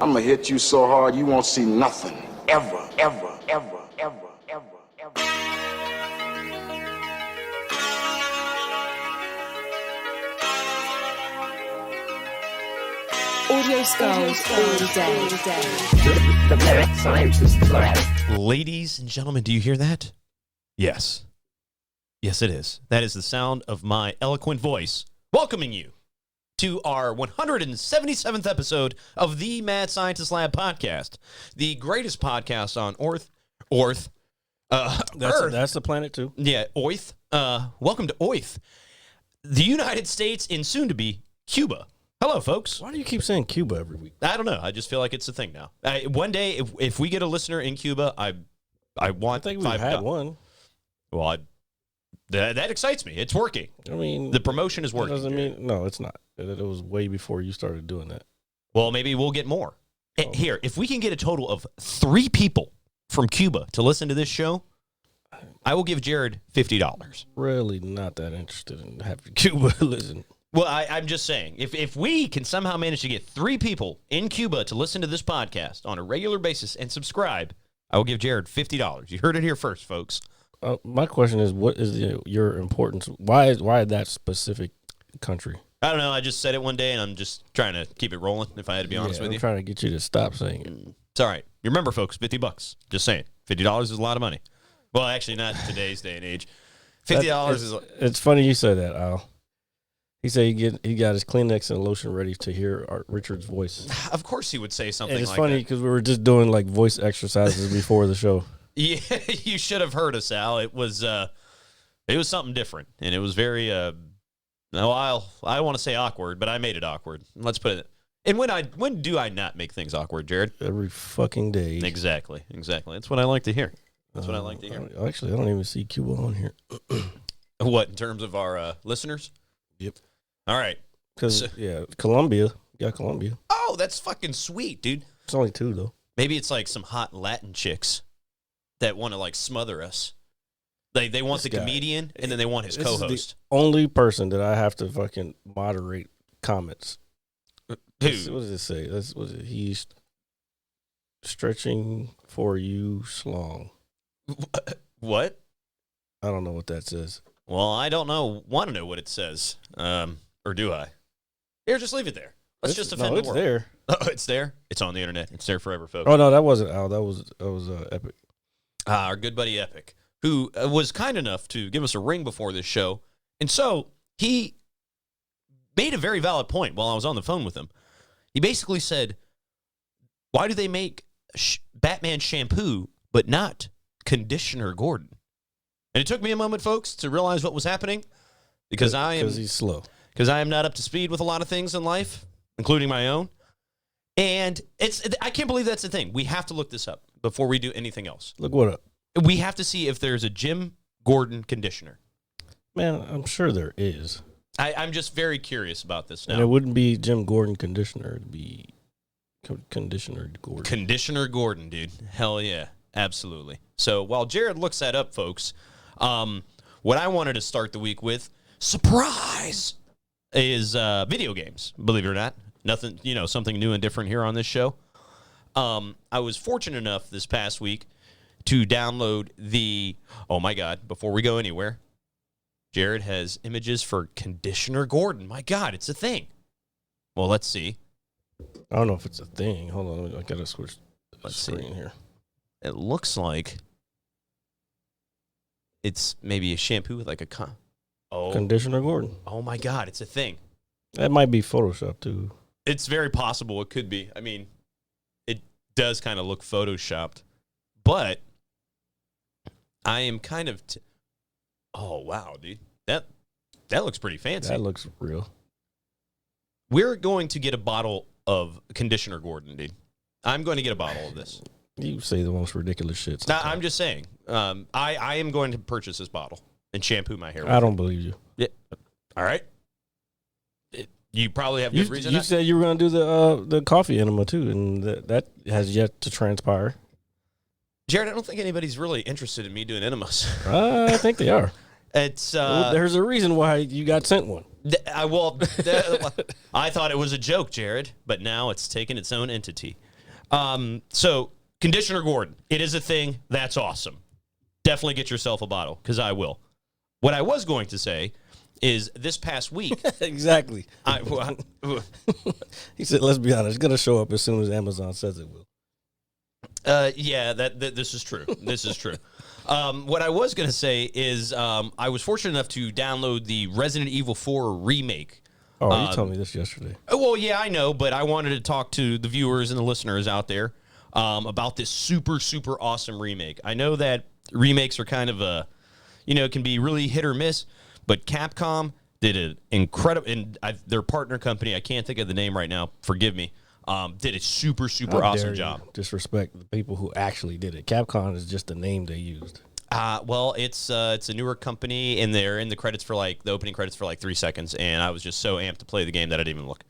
I'm gonna hit you so hard you won't see nothing. Ever, ever, ever, ever, ever, ever. Audio Skulls all day. The lyric scientist forever. Ladies and gentlemen, do you hear that? Yes. Yes, it is. That is the sound of my eloquent voice welcoming you to our 177th episode of the Mad Scientist Lab podcast, the greatest podcast on Earth. That's the planet too. Yeah, Oith. Welcome to Oith, the United States and soon to be Cuba. Hello, folks. Why do you keep saying Cuba every week? I don't know. I just feel like it's a thing now. One day, if we get a listener in Cuba, I want. I think we've had one. Well, that excites me. It's working. I mean, the promotion is working. Doesn't mean no, it's not. It was way before you started doing that. Well, maybe we'll get more. Here, if we can get a total of 3 people from Cuba to listen to this show, I will give Jared $50. Really not that interested in having Cuba listen. Well, I'm just saying, if we can somehow manage to get 3 people in Cuba to listen to this podcast on a regular basis and subscribe, I will give Jared $50. You heard it here first, folks. My question is, what is your importance? Why that specific country? I don't know. I just said it one day, and I'm just trying to keep it rolling, if I had to be honest with you. I'm trying to get you to stop saying it. It's all right. You remember, folks, $50. Just saying. $50 is a lot of money. Well, actually, not in today's day and age. $50 is... It's funny you say that, Al. He said he got his Kleenex and lotion ready to hear Richard's voice. Of course he would say something and like it's funny because we were just doing like voice exercises before the show. Yeah, you should have heard us, Al. It was something different, and it was very I want to say awkward, but I made it awkward. Let's put it. And when do I not make things awkward, Jared? Every fucking day. Exactly. That's what I like to hear. Actually, I don't even see Cuba on here. What, in terms of our listeners? Yep. All right. Because, Colombia. You got Colombia. Oh, that's fucking sweet, dude. It's only 2, though. Maybe it's like some hot Latin chicks that want to, like, smother us. They want the comedian, and then they want his co-host. This is the only person that I have to fucking moderate comments. Who? What does it say? He's stretching for you slong. What? I don't know what that says. Well, I don't want to know what it says. Or do I? Here, just leave it there. Let's just offend the world. It's there. Oh, it's there? It's on the internet. It's there forever, folks. Oh, no, that wasn't Al. That was Epic. Our good buddy Epic, who was kind enough to give us a ring before this show. And so he made a very valid point while I was on the phone with him. He basically said, why do they make Batman shampoo but not Conditioner Gordon? And it took me a moment, folks, to realize what was happening because he's slow. Because I am not up to speed with a lot of things in life, including my own. And I can't believe that's the thing. We have to look this up before we do anything else. Look what up. We have to see if there's a Jim Gordon conditioner. Man, I'm sure there is. I'm just very curious about this now. And it wouldn't be Jim Gordon conditioner. It'd be Conditioner Gordon. Conditioner Gordon, dude. Hell yeah. Absolutely. So while Jared looks that up, folks, what I wanted to start the week with, surprise, is video games, believe it or not. Nothing, something new and different here on this show. I was fortunate enough this past week to download oh my God, before we go anywhere, Jared has images for Conditioner Gordon. My God, it's a thing. Well, let's see. I don't know if it's a thing. Hold on, I got to switch the screen here. It looks like it's maybe a shampoo with like a Conditioner Gordon. Oh my God, it's a thing. That might be Photoshop too. It's very possible it could be. I mean, it does kind of look photoshopped, but I am kind of. Oh wow, dude, that looks pretty fancy. That looks real. We're going to get a bottle of Conditioner Gordon, dude. I'm going to get a bottle of this. You say the most ridiculous shit. Now, I'm just saying. I am going to purchase this bottle and shampoo my hair. I don't believe you. Yeah. All right. You probably have good reason. You said you were going to do the coffee enema too, and that has yet to transpire. Jared, I don't think anybody's really interested in me doing enemas. I think they are. It's there's a reason why you got sent one. I thought it was a joke, Jared, but now it's taken its own entity. So Conditioner Gordon, it is a thing. That's awesome. Definitely get yourself a bottle, because I will. What I was going to say is this past week. Exactly. He said, let's be honest, it's going to show up as soon as Amazon says it will. Yeah, that this is true. This is true. What I was going to say is I was fortunate enough to download the Resident Evil 4 remake. Oh, you told me this yesterday. Well, yeah, I know, but I wanted to talk to the viewers and the listeners out there about this super, super awesome remake. I know that remakes are kind of can be really hit or miss, but Capcom did an incredible, and their partner company, I can't think of the name right now, forgive me, did a super, super How awesome dare job. you disrespect the people who actually did it. Capcom is just the name they used. Well, it's a newer company, and they're in the credits for the opening credits for 3 seconds, and I was just so amped to play the game that I didn't even look.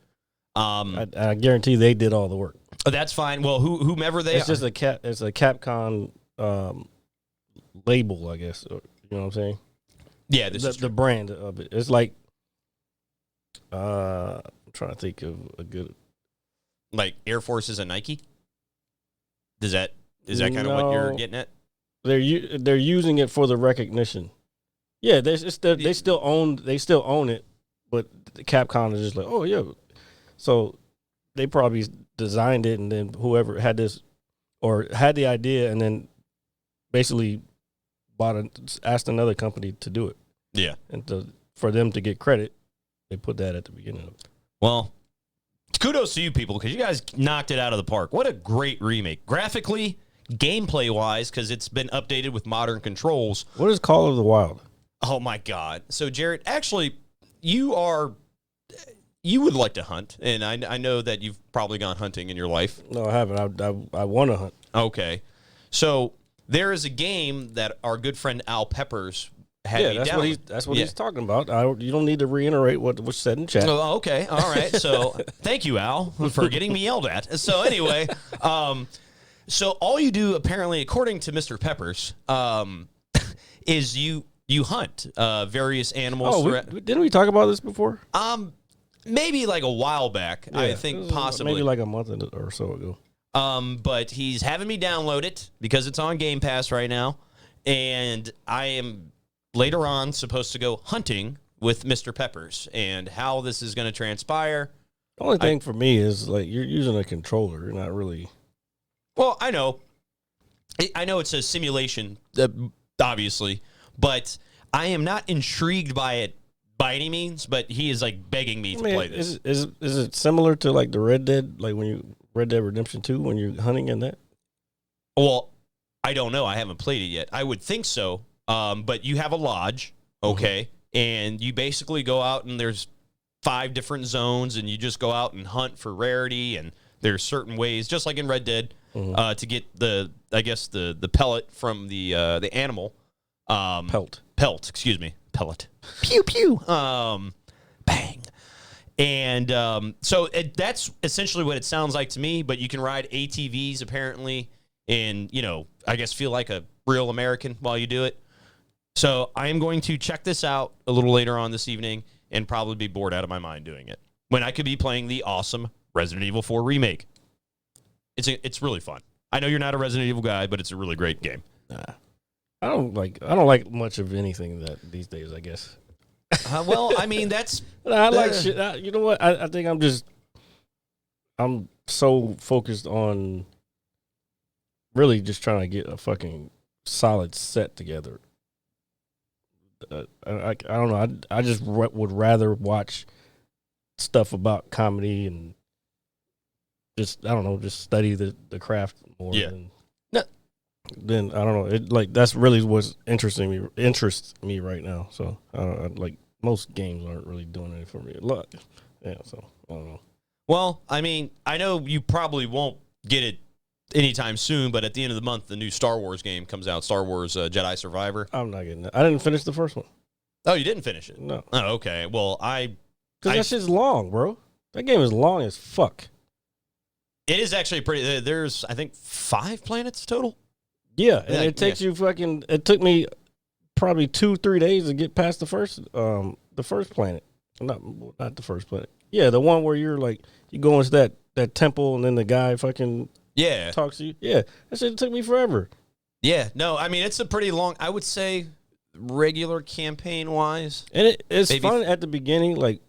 I guarantee they did all the work. That's fine. Well, whomever they It's are. just it's a Capcom label, I guess. You know what I'm saying? Yeah, this is The true. brand of it. It's like I'm trying to think of a good. Like Air Force is a Nike. Is that kind of what you're No. getting at? They're using it for the recognition. Yeah, they still own it, but Capcom is just like, oh yeah. So they probably designed it, and then whoever had this or had the idea, and then basically asked another company to do it, Yeah. and for them to get credit, they put that at the beginning of it. Well, kudos to you people, because you guys knocked it out of the park. What a great remake. Graphically, gameplay-wise, because it's been updated with modern controls. What is Call of the Wild? Oh, my God. So, Jarrett, actually, you would like to hunt, and I know that you've probably gone hunting in your life. No, I haven't. I want to hunt. Okay. So, there is a game that our good friend Al Peppers had me that's down. what he's talking about. You don't need to reiterate what was said in chat. Oh, okay. All right. So thank you, Al, for getting me yelled at. So anyway, so all you do, apparently, according to Mr. Peppers, is you hunt various animals. Oh, didn't we talk about this before? Maybe like a while back. I Yeah, think this was possibly. maybe like a month or so ago. But he's having me download it because it's on Game Pass right now, and I am later on supposed to go hunting with Mr. Peppers, and how this is going to transpire. The only thing for me is like you're using a controller. You're not really. Well, I know it's a simulation, obviously, but I am not intrigued by it by any means. But he is like begging me to play this. Is it similar to like the Red Dead, like Red Dead Redemption 2 when you're hunting in that? Well, I don't know. I haven't played it yet. I would think so. But you have a lodge, okay, and you basically go out and there's 5 different zones, and you just go out and hunt for rarity, and there's certain ways, just like in Red Dead, to get the pellet from the animal. Pelt, excuse me. Pellet. Pew, pew. Bang. And so that's essentially what it sounds like to me, but you can ride ATVs, apparently, and, I guess feel like a real American while you do it. So I am going to check this out a little later on this evening and probably be bored out of my mind doing it when I could be playing the awesome Resident Evil 4 remake. It's really fun. I know you're not a Resident Evil guy, but it's a really great game. I don't like much of anything that these days, I guess. Well, I mean, that's... I like shit. You know what? I think I'm so focused on really just trying to get a fucking solid set together. I don't know. I just would rather watch stuff about comedy and just, I don't know, just study the craft more. Yeah. Then I don't know. That's really what's interests me right now. So like most games aren't really doing anything for me. Yeah. So I don't know. Well, I mean, I know you probably won't get it anytime soon, but at the end of the month, the new Star Wars game comes out, Star Wars Jedi Survivor. I'm not getting that. I didn't finish the first one. Oh, you didn't finish it? No. Oh, okay. Well, Because that shit's long, bro. That game is long as fuck. It is actually pretty. There's, I think, 5 planets total. Yeah, and it takes you fucking. It took me probably 2-3 days to get past the first planet. Not the first planet. Yeah, the one where you're like you go into that temple and then the guy fucking Yeah. talks to you. Yeah, that shit took me forever. Yeah. No, I mean, it's a pretty long, I would say, regular campaign wise. And it's Maybe fun at the beginning, like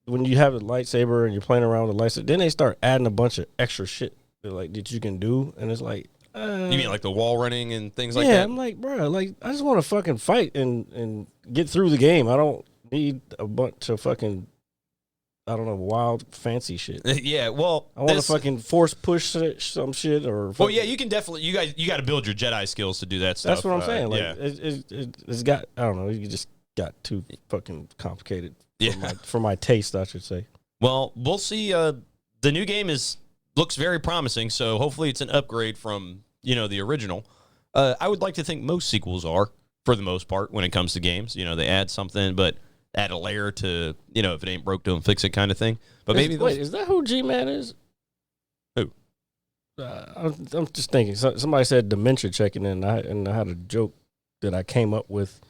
when you have a lightsaber and you're playing around with the lightsaber. Then they start adding a bunch of extra shit that you can do, and it's like, You mean like the wall running and things like yeah, that? I'm like, bro, like I just want to fucking fight and get through the game. I don't need a bunch of fucking, I don't know, wild fancy shit. Yeah, well, I want to fucking force push some shit or. Well, yeah, you can definitely. You got to build your Jedi skills to do that stuff. That's what I'm saying. Like, yeah, it's got. I don't know. You just got too fucking complicated. Yeah. For my taste, I should say. Well, we'll see. The new game looks very promising, so hopefully it's an upgrade from the original. I would like to think most sequels are, for the most part, when it comes to games. They add something, but add a layer to if it ain't broke, don't fix it kind of thing. But maybe Wait, is that who G-Man is? Who? I'm just thinking. Somebody said dementia checking in, and I had a joke that I came up with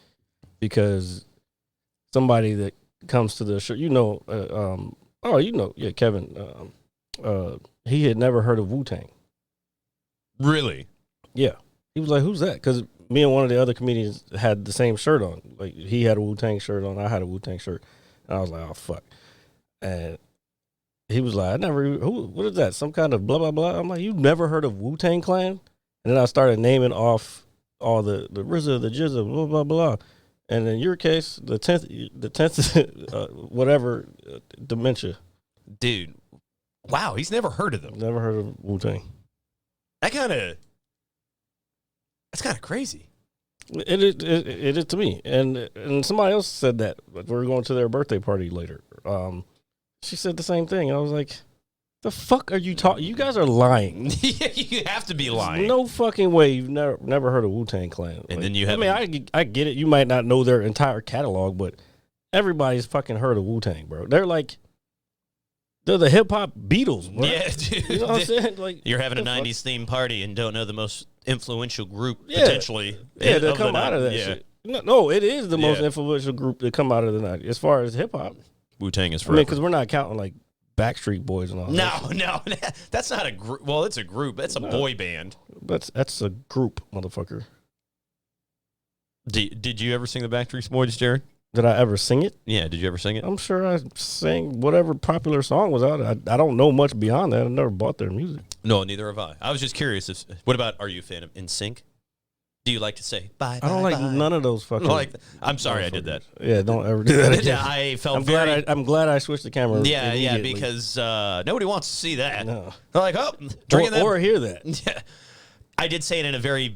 because somebody that comes to the show, yeah, Kevin, he had never heard of Wu-Tang. really. Yeah. He was like, who's that? Because me and one of the other comedians had the same shirt on. Like, he had a Wu-Tang shirt on, I had a Wu-Tang shirt. And I was like, oh, fuck. And he was like, what is that? Some kind of blah, blah, blah. I'm like, you've never heard of Wu-Tang Clan? And then I started naming off all the RZA, the Jizza, blah, blah, blah. And in your case, the 10th, whatever, dementia. Dude, wow, he's never heard of them. Never heard of Wu-Tang. That's kind of crazy. It is to me. And somebody else said that. Like, we were going to their birthday party later. She said the same thing. I was like, the fuck are you talking? You guys are lying. You have to be lying. There's no fucking way you've never heard of Wu-Tang Clan. And then you have. I get it. You might not know their entire catalog, but everybody's fucking heard of Wu-Tang, bro. They're the hip hop Beatles, bro. Yeah, dude. You know what I'm saying? Like, you're having a the fuck? 90s themed party and don't know the most influential group Yeah. potentially. Yeah, the to come out of that yeah. shit. No, it is the most Yeah. influential group to come out of the 90s as far as hip hop. Wu-Tang is I forever. mean, because we're not counting like Backstreet Boys and all that. No, that's not a group. Well, it's a group. That's a boy band. That's a group, motherfucker. Did you ever sing the Backstreet Boys, Jared? Did I ever sing it? Yeah, did you ever sing it? I'm sure I sang whatever popular song was out. I don't know much beyond that. I never bought their music. No, neither have I. I was just curious. What about, are you a fan of NSYNC? Do you like to say bye? I don't like none of those fucking. I'm sorry I did that. Yeah, don't ever do that again. I felt I'm glad I switched the camera. Yeah, immediately. because nobody wants to see that. No. They're like, oh, drinking that. Or hear that. Yeah. I did say it in a very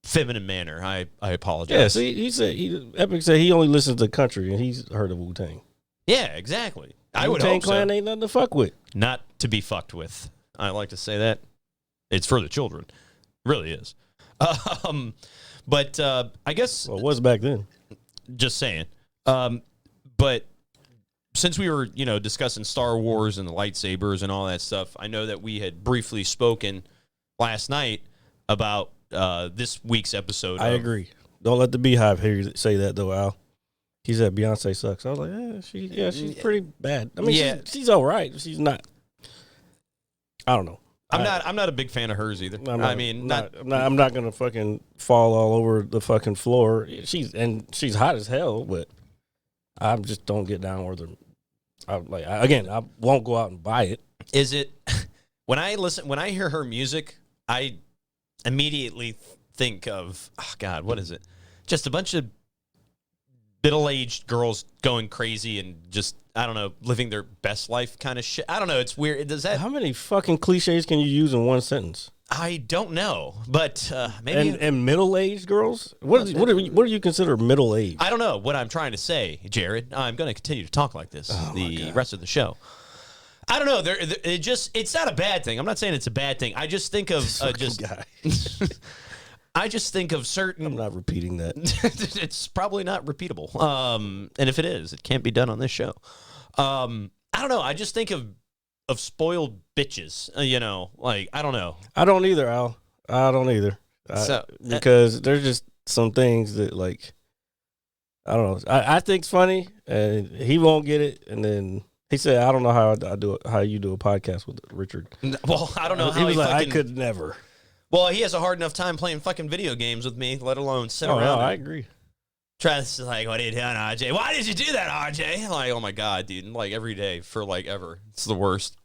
feminine manner. I apologize. Yeah, see, Epic said he only listens to country and he's heard of Wu-Tang. Yeah, exactly. I would Wu-Tang hope Clan so. ain't nothing to fuck with. Not to be fucked with. I like to say that. It's for the children. It really is. But I guess Well, it was back then. just saying. But since we were, discussing Star Wars and the lightsabers and all that stuff, I know that we had briefly spoken last night about this week's episode. I agree. Don't let the Beehive hear you say that though, Al. He said Beyonce sucks. I was like, she's pretty bad. I mean, Yeah. she's all right. She's not. I don't know. I'm not a big fan of hers either. I'm not gonna fucking fall all over the fucking floor. She's hot as hell, but I just don't get down with her. I won't go out and buy it. Is it when I hear her music, I immediately think of, oh God, what is it? Just a bunch of middle-aged girls going crazy and just, I don't know, living their best life kind of shit. I don't know. It's weird. Does that? How many fucking cliches can you use in one sentence? I don't know, but maybe. And middle-aged girls. What do you consider middle-aged? I don't know what I'm trying to say, Jared. I'm going to continue to talk like this the rest of the show. I don't know. It's not a bad thing. I'm not saying it's a bad thing. I just think of Guy. I just think of certain. I'm not repeating that. It's probably not repeatable. And if it is, it can't be done on this show. I don't know. I just think of spoiled bitches. I don't know. I don't either, Al. I don't either. Because there's just some things that, like, I don't know. I think it's funny, and he won't get it, and then He said, "I don't know how you do a podcast with Richard." Well, I don't know how he was like, fucking, "I could never." Well, he has a hard enough time playing fucking video games with me, let alone sit Oh, around. no, I and agree. try to like, what are you doing, RJ? Why did you do that, RJ? Like, oh my god, dude! Like every day for like ever. It's the worst.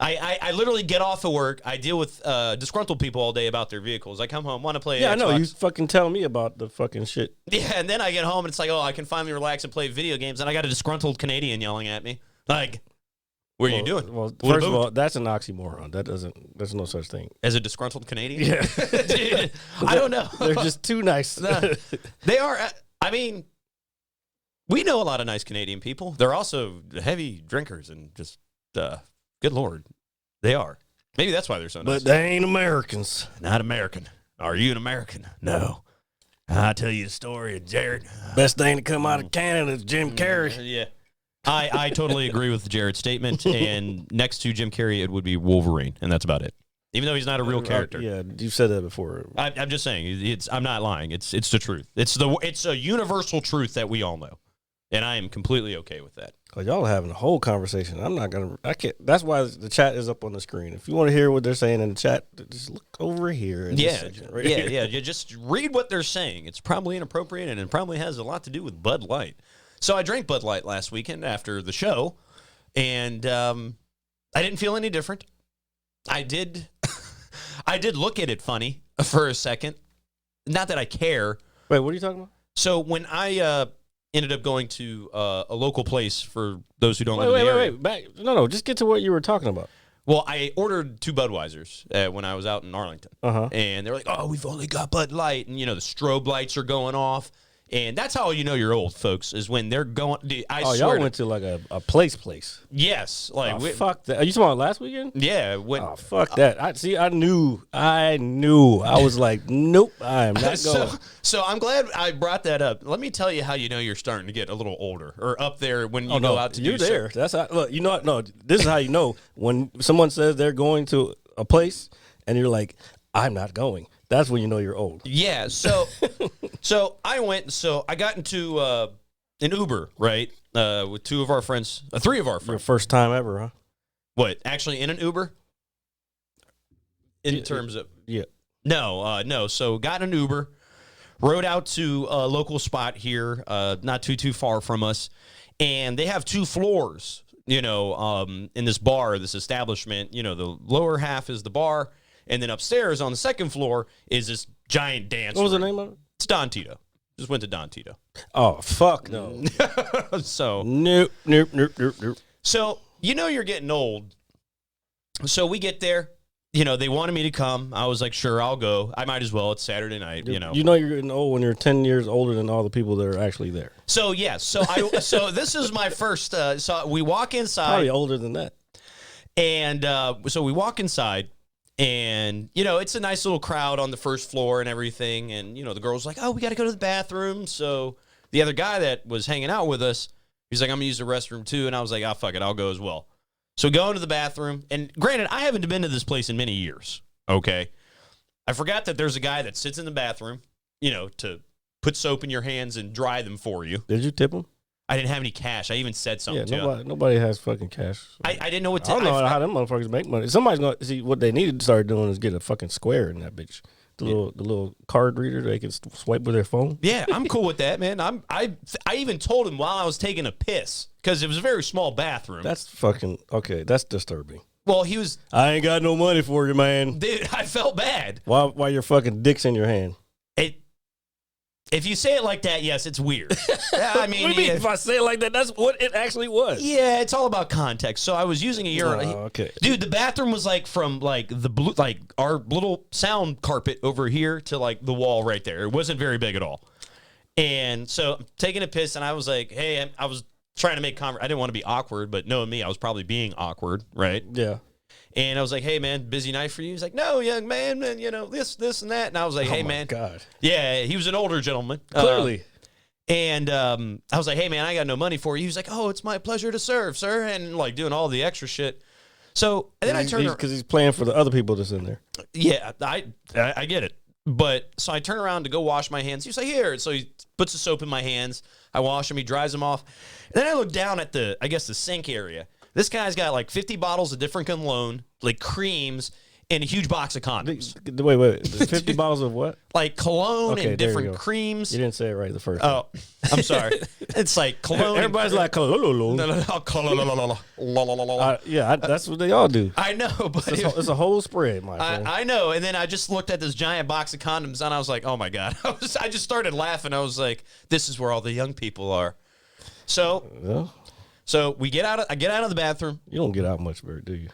I literally get off of work. I deal with disgruntled people all day about their vehicles. I come home, want to play. Yeah, Xbox. I know. You fucking telling me about the fucking shit. Yeah, and then I get home and it's like, oh, I can finally relax and play video games, and I got a disgruntled Canadian yelling at me, like, "What are you doing?" Well, What first of about- all, that's an oxymoron. There's no such thing. as a disgruntled Canadian, Yeah. Dude, I don't know. They're just too nice. No. They are. I mean, we know a lot of nice Canadian people. They're also heavy drinkers and just, good lord, they are. Maybe that's why they're so nice. But they ain't Americans. Not American. Are you an American? No. I'll tell you the story of Jared. Best thing to come out of Canada is Jim Carrey. Yeah. I totally agree with Jared's statement. And next to Jim Carrey, it would be Wolverine, and that's about it. Even though he's not a real character. Yeah, you've said that before. I'm just saying. I'm not lying. It's the truth. It's a universal truth that we all know, and I am completely okay with that. Cause y'all are having a whole conversation. I can't. That's why the chat is up on the screen. If you want to hear what they're saying in the chat, just look over here. In this section right here. Yeah. You just read what they're saying. It's probably inappropriate, and it probably has a lot to do with Bud Light. So I drank Bud Light last weekend after the show, and I didn't feel any different. I did look at it funny for a second. Not that I care. Wait, what are you talking about? So when I ended up going to a local place, for those who don't live in the area. Wait. Back. No. Just get to what you were talking about. Well, I ordered 2 Budweisers when I was out in Arlington. Uh-huh. And they were like, oh, we've only got Bud Light. And, the strobe lights are going off. And that's how you know you're old, folks, is when they're going. Dude, I Oh, swear y'all to- went to like a place. Yes. Like, Oh, fuck that. Are you talking about last weekend? Yeah. When, Oh, fuck that. I knew. I was like, nope, I am not going. So I'm glad I brought that up. Let me tell you how you know you're starting to get a little older or up there when you go out to you're do there. That's how, look, no, this is how you know when someone says they're going to a place and you're like, I'm not going. That's when you know you're old. Yeah, so I went. So I got into an Uber, right, with 2 of our friends, 3 of our Your friends. first time ever, huh? What? Actually, in an Uber? In terms of Yeah. no. So got an Uber, rode out to a local spot here, not too far from us, and they have 2 floors. In this bar, this establishment. The lower half is the bar. And then upstairs on the second floor is this giant dance What was the room. name of it? It's Don Tito. Just went to Don Tito. Oh, fuck no. So Nope. So you're getting old. So we get there. They wanted me to come. I was like, sure, I'll go. I might as well. It's Saturday night. You know you're getting old when you're 10 years older than all the people that are actually there. So yes. So this is my first. So we walk inside, Probably older than that. and so we walk inside. And, it's a nice little crowd on the first floor and everything. And, the girl's like, oh, we got to go to the bathroom. So the other guy that was hanging out with us, he's like, I'm going to use the restroom too. And I was like, oh, fuck it, I'll go as well. So go into the bathroom. And granted, I haven't been to this place in many years. Okay. I forgot that there's a guy that sits in the bathroom, to put soap in your hands and dry them for you. Did you tip him? I didn't have any cash. I even said something Yeah, to him. nobody has fucking cash. I didn't know what to I don't know how them motherfuckers make money. Somebody's going to see what they need to start doing is get a fucking square in that bitch. The little card reader they can swipe with their phone. Yeah, I'm cool with that, man. I even told him while I was taking a piss because it was a very small bathroom. That's fucking okay. That's disturbing. Well, he was, I ain't got no money for you, man. dude. I felt bad. Why your fucking dick's in your hand? If you say it like that, yes, it's weird. I mean, What do you mean? If I say it like that, that's what it actually was. yeah, it's all about context. So I was using a urinal. Oh, okay. Dude, the bathroom was like from like the blue, like our little sound carpet over here to like the wall right there. It wasn't very big at all. And so I'm taking a piss, and I was like, hey, I was trying to make I didn't want to be awkward, but knowing me, I was probably being awkward, right? Yeah. And I was like, hey, man, busy night for you? He's like, no, young man, this and that. And I was like, hey, Oh, my man. God. Yeah, he was an older gentleman. Clearly. And I was like, hey, man, I got no money for you. He was like, oh, it's my pleasure to serve, sir. And like doing all the extra shit. So, and then I turned around. Because he's playing for the other people that's in there. Yeah, I get it. But so I turn around to go wash my hands. He's like, here. So he puts the soap in my hands. I wash them. He dries them off. And then I look down at the sink area. This guy's got like 50 bottles of different cologne, like creams, and a huge box of condoms. Wait. 50 bottles of what? Like cologne Okay, and there you different go. creams. You didn't say it right the first time. Oh, I'm sorry. It's like cologne. Everybody's like, yeah, that's what they all do. I know, but It's a whole spread, my friend. I know. And then I just looked at this giant box of condoms and I was like, oh my God. I just started laughing. I was like, this is where all the young people are. So Well, I get out of the bathroom. you don't get out much, Bert, do you?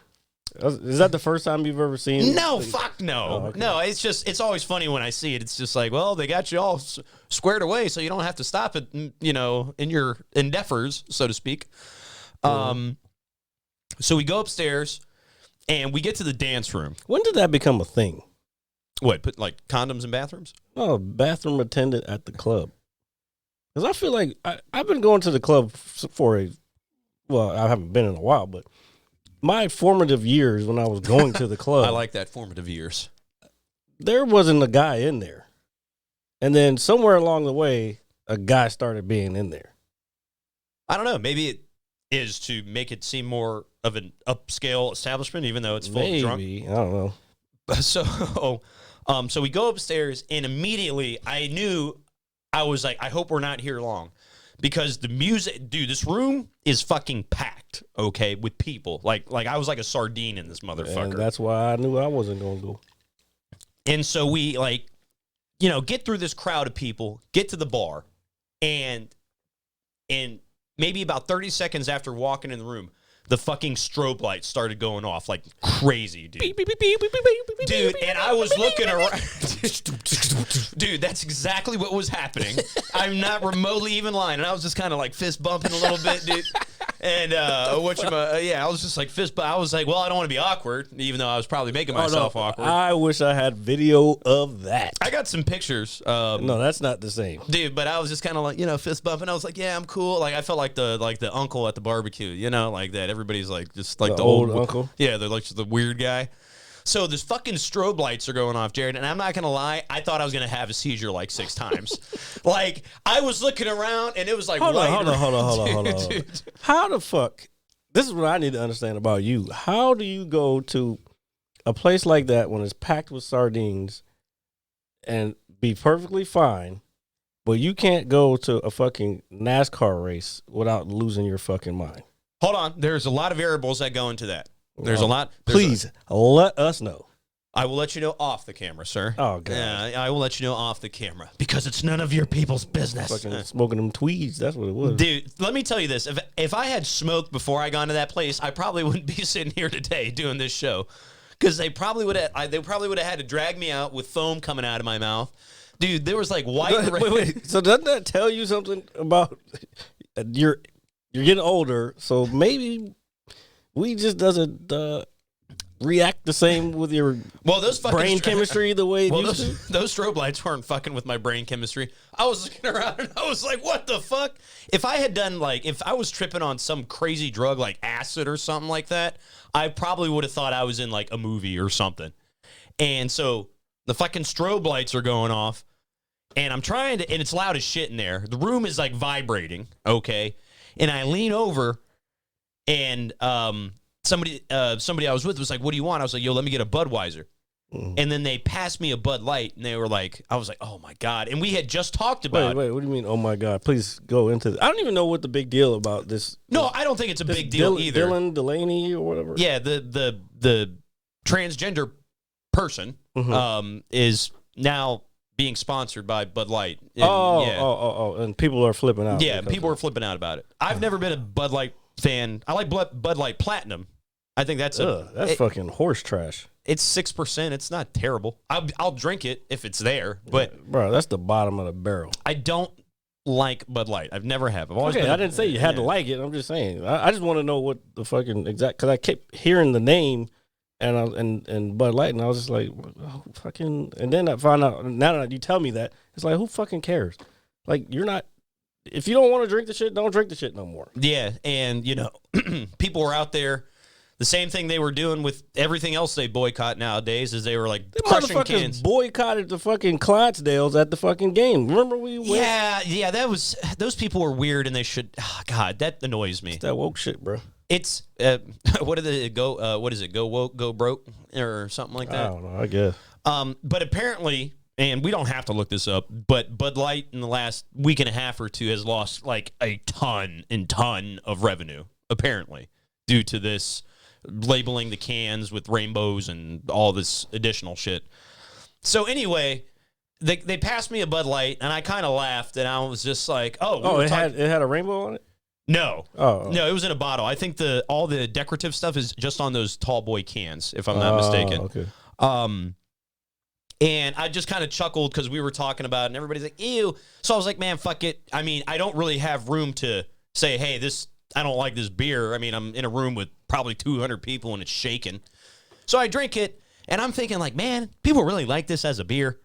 Is that the first time you've ever seen? No, fuck no. Oh, okay. No, it's always funny when I see it. It's just like, well, they got you all squared away so you don't have to stop it, in your endeavors, so to speak. So we go upstairs and we get to the dance room. When did that become a thing? What, put like condoms in bathrooms? Oh, bathroom attendant at the club. Because I feel like I've been going to the club I haven't been in a while, but my formative years when I was going to the club. I like that, formative years. There wasn't a guy in there. And then somewhere along the way, a guy started being in there. I don't know. Maybe it is to make it seem more of an upscale establishment, even though it's full of drunk. Maybe. I don't know. So we go upstairs, and immediately I was like, I hope we're not here long. Because the music, dude, this room is fucking packed, okay, with people. Like I was like a sardine in this motherfucker. And that's why I knew I wasn't going to go. And so we, get through this crowd of people, get to the bar, and maybe about 30 seconds after walking in the room, the fucking strobe lights started going off like crazy, dude. Dude, and I was looking around. Dude, that's exactly what was happening. I'm not remotely even lying. And I was just kind of like fist bumping a little bit, dude. And I was just like fist bump. I was like, well, I don't want to be awkward, even though I was probably making myself awkward. I wish I had video of that. I got some pictures. No, that's not the same. Dude, but I was just kind of like, fist bumping. I was like, yeah, I'm cool. Like, I felt like the uncle at the barbecue, like that. Everybody's like, just like The the old uncle? Yeah, they're like just the weird guy. So this fucking strobe lights are going off, Jared, and I'm not going to lie, I thought I was going to have a seizure like 6 times. Like, I was looking around, and it was like, Hold on. Dude. How the fuck? This is what I need to understand about you. How do you go to a place like that when it's packed with sardines and be perfectly fine, but you can't go to a fucking NASCAR race without losing your fucking mind? Hold on. There's a lot of variables that go into that. There's a Oh, lot. Please let us know. I will let you know off the camera, sir. Oh, God. Yeah, I will let you know off the camera because it's none of your people's business. Fucking smoking them tweeds. That's what it was. Dude, let me tell you this. If I had smoked before I got into that place, I probably wouldn't be sitting here today doing this show because they probably would have had to drag me out with foam coming out of my mouth. Dude, there was like white. Wait. So doesn't that tell you something about you're getting older? So maybe we just doesn't react the same with your those fucking brain chemistry the way it used to. those strobe lights weren't fucking with my brain chemistry. I was looking around and I was like, what the fuck? If I had done if I was tripping on some crazy drug like acid or something like that, I probably would have thought I was in like a movie or something. And so the fucking strobe lights are going off and I'm trying to, and it's loud as shit in there. The room is like vibrating. Okay. And I lean over and, somebody I was with was like, what do you want? I was like, yo, let me get a Budweiser. And then they passed me a Bud Light, and they were like, I was like, oh my God. And we had just talked about. Wait, what do you mean? Oh my God! Please go into this. I don't even know what the big deal about this. No, I don't think it's a big deal either. Dylan Delaney or whatever. Yeah, the transgender person is now being sponsored by Bud Light. And, and people are flipping out. Yeah, people are flipping out about it. I've never been a Bud Light fan. I like Bud Light Platinum. I think that's fucking horse trash. It's 6%. It's not terrible. I'll drink it if it's there, but bro, that's the bottom of the barrel. I don't like Bud Light. I've never have. I've always I been didn't say you had to like it. I'm just saying. I just want to know what the fucking exact, because I kept hearing the name and Bud Light, and I was just like, oh, fucking. And then I found out, now that you tell me that, it's like, who fucking cares? Like, you're not. If you don't want to drink the shit, don't drink the shit no more. Yeah, and people were out there. The same thing they were doing with everything else they boycott nowadays is they were like The crushing motherfuckers cans. boycotted the fucking Clydesdales at the fucking game. Remember we went? Yeah, those people were weird, and they should. Oh, God, that annoys me. That woke shit, bro. It's what did it go? What is it? Go woke, go broke, or something like I that. don't know. I guess. But apparently, and we don't have to look this up, but Bud Light in the last week and a half or two has lost like a ton of revenue, apparently, due to this labeling the cans with rainbows and all this additional shit. So anyway, they passed me a Bud Light, and I kind of laughed, and I was just like, "Oh, it had a rainbow on it. No, Oh. no, it was in a bottle. I think all the decorative stuff is just on those tall boy cans, if I'm not mistaken." Okay. And I just kind of chuckled because we were talking about it, and everybody's like, "Ew." So I was like, "Man, fuck it." I mean, I don't really have room to say, "Hey, I don't like this beer." I mean, I'm in a room with probably 200 people, and it's shaking. So I drink it, and I'm thinking, like, man, people really like this as a beer.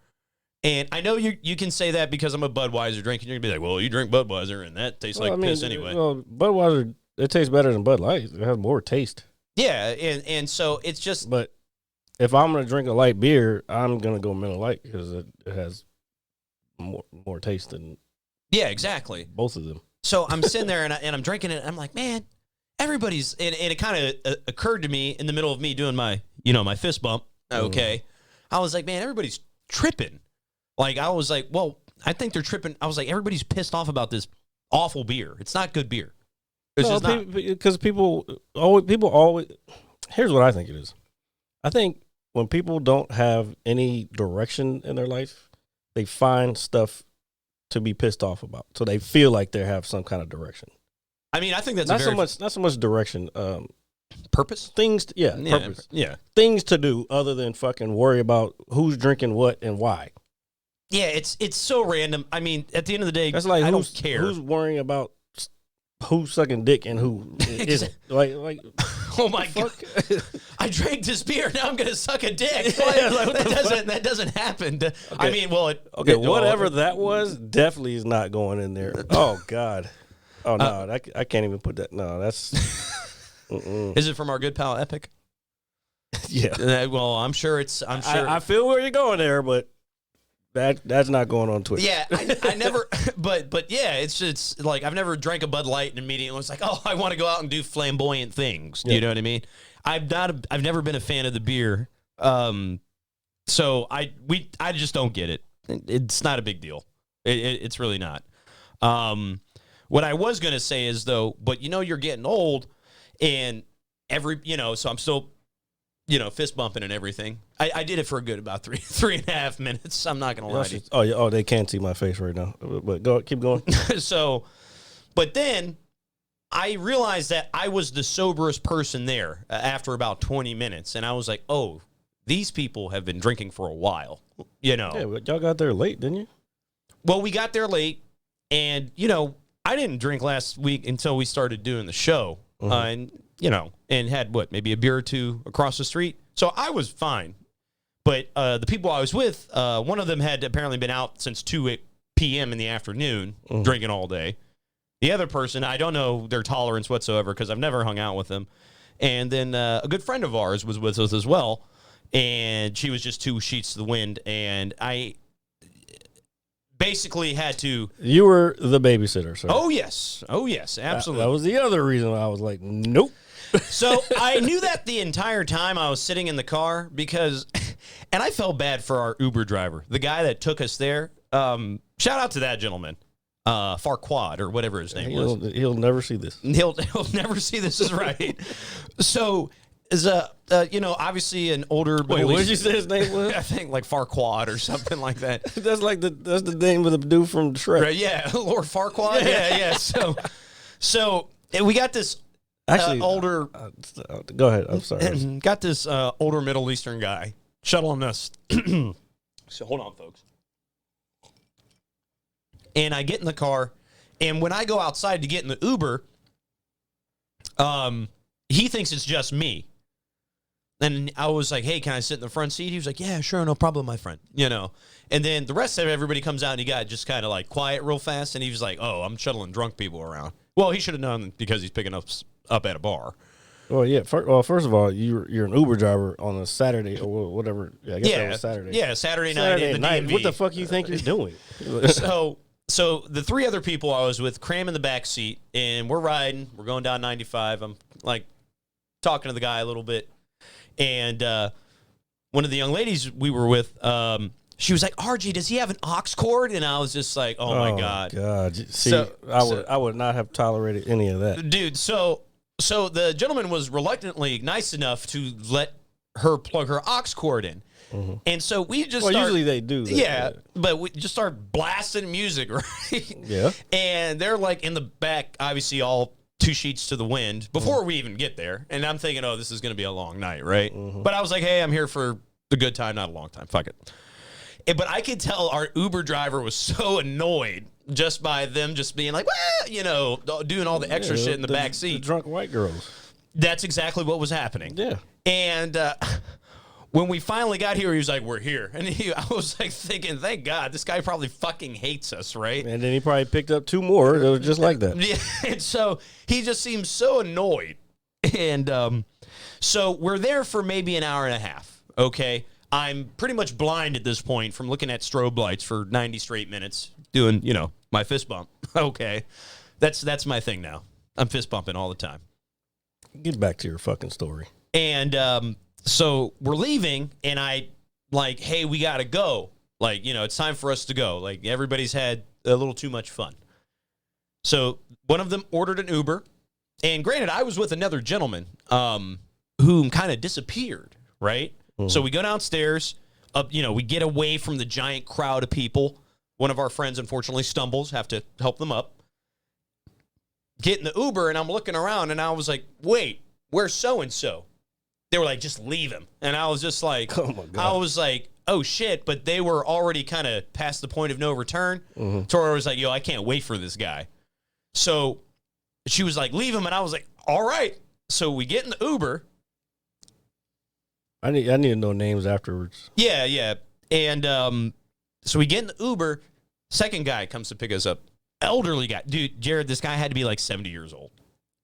And I know you can say that because I'm a Budweiser drinker. You're going to be like, well, you drink Budweiser, and that tastes like piss anyway. Well, Budweiser, it tastes better than Bud Light. It has more taste. Yeah, and so it's just... But if I'm going to drink a light beer, I'm going to go Miller Lite because it has more taste than Yeah, exactly. both of them. So I'm sitting there, and I'm drinking it, and I'm like, man, everybody's... And it kind of occurred to me in the middle of me doing my fist bump, okay? I was like, man, everybody's tripping. Like, I was like, well, I think they're tripping. I was like, everybody's pissed off about this awful beer. It's not good beer. It's just not. Because people always. Here's what I think it is. I think when people don't have any direction in their life, they find stuff to be pissed off about. So they feel like they have some kind of direction. I mean, I think that's not so much direction. Purpose. Things. Purpose. Yeah. Things to do other than fucking worry about who's drinking what and why. Yeah, it's so random. I mean, at the end of the day, That's like I who's don't care. who's worrying about who's sucking dick and who isn't. Like oh my god! I drank this beer. Now I'm gonna suck a dick. Yeah, like, that doesn't happen. I mean, well, whatever that was definitely is not going in there. Oh god. Oh no, I can't even put that. No, that's. Is it from our good pal Epic? Yeah. Well, I'm sure it's. I'm sure. I feel where you're going there, but. That's not going on Twitch. Yeah, I never, but yeah, it's like I've never drank a Bud Light and immediately was like, oh, I want to go out and do flamboyant things. Yeah. You know what I mean? I've never been a fan of the beer, so I just don't get it. It's not a big deal. It's really not. What I was gonna say is though, but you're getting old, and so I'm still. Fist bumping and everything. I did it for a good about 3.5 minutes. I'm not gonna lie to you. Oh, they can't see my face right now. But keep going. So, but then I realized that I was the soberest person there after about 20 minutes, and I was like, oh, these people have been drinking for a while. Yeah, but y'all got there late, didn't you? Well, we got there late, and I didn't drink last week until we started doing the show, and had maybe a beer or two across the street. So I was fine. But the people I was with, one of them had apparently been out since 2 p.m. in the afternoon, drinking all day. The other person, I don't know their tolerance whatsoever because I've never hung out with them. And then a good friend of ours was with us as well. And she was just 2 sheets to the wind. And I basically had to... You were the babysitter, sir. Oh, yes, absolutely. That was the other reason I was like, nope. So I knew that the entire time I was sitting in the car because, and I felt bad for our Uber driver, the guy that took us there. Shout out to that gentleman, Farquad or whatever his name was. He'll never see this. He'll never see this is right. So is obviously an older. Wait, what did you say his name was? I think like Farquad or something like that. That's the name of the dude from Shrek. Right, yeah, Lord Farquad. Yeah. So we got this. Actually, older. Go ahead. I'm sorry. Got this older Middle Eastern guy shuttling us. So hold on, folks. And I get in the car, and when I go outside to get in the Uber, he thinks it's just me. And I was like, "Hey, can I sit in the front seat?" He was like, "Yeah, sure, no problem, my friend." And then the rest of everybody comes out, and he got just kind of like quiet real fast, and he was like, "Oh, I'm shuttling drunk people around." Well, he should have known because he's picking up at a bar. Well, yeah. First of all, you're an Uber driver on a Saturday or whatever. Yeah, I guess that was Saturday. Yeah, Saturday night Saturday in the night. DMV. What the fuck you think you're doing? So the three other people I was with cram in the back seat, and we're riding. We're going down 95. I'm like talking to the guy a little bit, and one of the young ladies we were with, she was like, "RJ, does he have an aux cord?" And I was just like, "Oh my god." See, So- I would not have tolerated any of that. Dude, so the gentleman was reluctantly nice enough to let her plug her aux cord in. And so we just Usually they do that. yeah, but we just start blasting music, right? Yeah. And they're like in the back, obviously all two sheets to the wind before we even get there. And I'm thinking, oh, this is going to be a long night, right? But I was like, hey, I'm here for the good time, not a long time. Fuck it. But I could tell our Uber driver was so annoyed just by them just being like, well, you know, doing all the extra shit in the back The seat. drunk white girls. That's exactly what was happening. Yeah. And when we finally got here, he was like, we're here. And I was like thinking, thank God, this guy probably fucking hates us, right? And then he probably picked up two more that was just like that. Yeah, and so he just seems so annoyed. And so we're there for maybe an hour and a half, okay? I'm pretty much blind at this point from looking at strobe lights for 90 straight minutes, doing, you know, my fist bump. Okay. That's my thing now. I'm fist bumping all the time. Get back to your fucking story. And so we're leaving, and I like, hey, we got to go. Like, you know, it's time for us to go. Like, everybody's had a little too much fun. So one of them ordered an Uber. And granted, I was with another gentleman who kind of disappeared, right? So we go downstairs, you know, we get away from the giant crowd of people. One of our friends, unfortunately, stumbles, have to help them up. Get in the Uber, and I'm looking around, and I was like, wait, where's so-and-so? They were like, just leave him. And I was just like, Oh, my God. I was like, oh, shit. But they were already kind of past the point of no return. So I was like, yo, I can't wait for this guy. So she was like, leave him. And I was like, all right. So we get in the Uber. I need to know names afterwards. Yeah, yeah. And so we get in the Uber. Second guy comes to pick us up. Elderly guy. Dude, Jared, this guy had to be like 70 years old.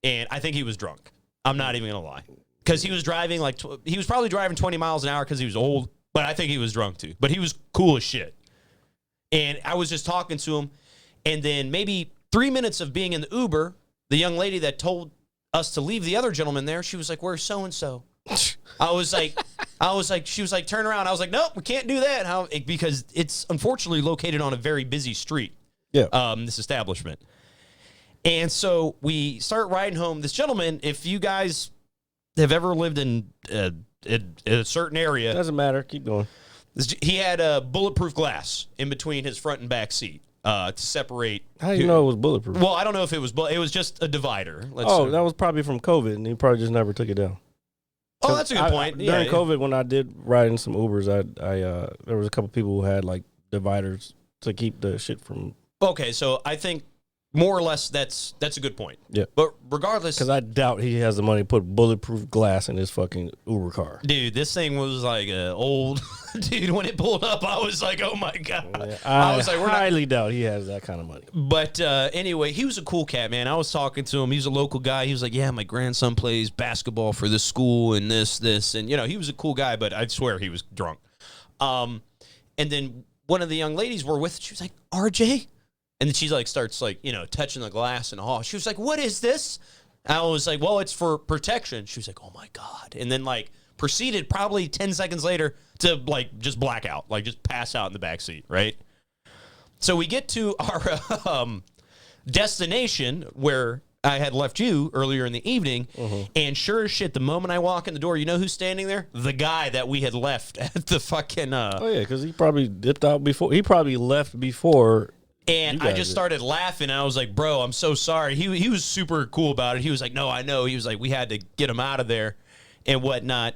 And I think he was drunk. I'm not even going to lie. Because he was driving like, he was probably driving 20 miles an hour because he was old. But I think he was drunk too. But he was cool as shit. And I was just talking to him. And then maybe 3 minutes of being in the Uber, the young lady that told us to leave the other gentleman there, she was like, where's so-and-so? I was like, she was like, turn around. I was like, nope, we can't do that. Because it's unfortunately located on a very busy street. Yeah. This establishment. And so we start riding home. This gentleman, if you guys have ever lived in a certain area, Doesn't matter. Keep going. he had a bulletproof glass in between his front and back seat to separate. How do you know it was bulletproof? Well, I don't know if it was just a divider. That was probably from COVID, and he probably just never took it down. Oh, that's a good point. During COVID, when I did ride in some Ubers, there was a couple people who had like dividers to keep the shit from. Okay, so I think more or less that's a good point. Yeah. But regardless, Because I doubt he has the money to put bulletproof glass in his fucking Uber car. dude, this thing was like old. Dude, when it pulled up, I was like, oh my God. Yeah, I I was like, we're not. highly doubt he has that kind of money. But anyway, he was a cool cat, man. I was talking to him. He was a local guy. He was like, yeah, my grandson plays basketball for this school and this. And, you know, he was a cool guy, but I swear he was drunk. And then one of the young ladies we're with, she was like, RJ? And then she's like, starts like, you know, touching the glass and all. She was like, what is this? I was like, well, it's for protection. She was like, oh my God. And then like proceeded probably 10 seconds later to like just black out, like just pass out in the back seat, right? So we get to our destination where I had left you earlier in the evening, and sure as shit, the moment I walk in the door, you know who's standing there? The guy that we had left at the fucking... Oh, yeah, because he probably dipped out before. He probably left before. And I just started laughing. I was like, bro, I'm so sorry. He was super cool about it. He was like, no, I know. He was like, we had to get him out of there and whatnot.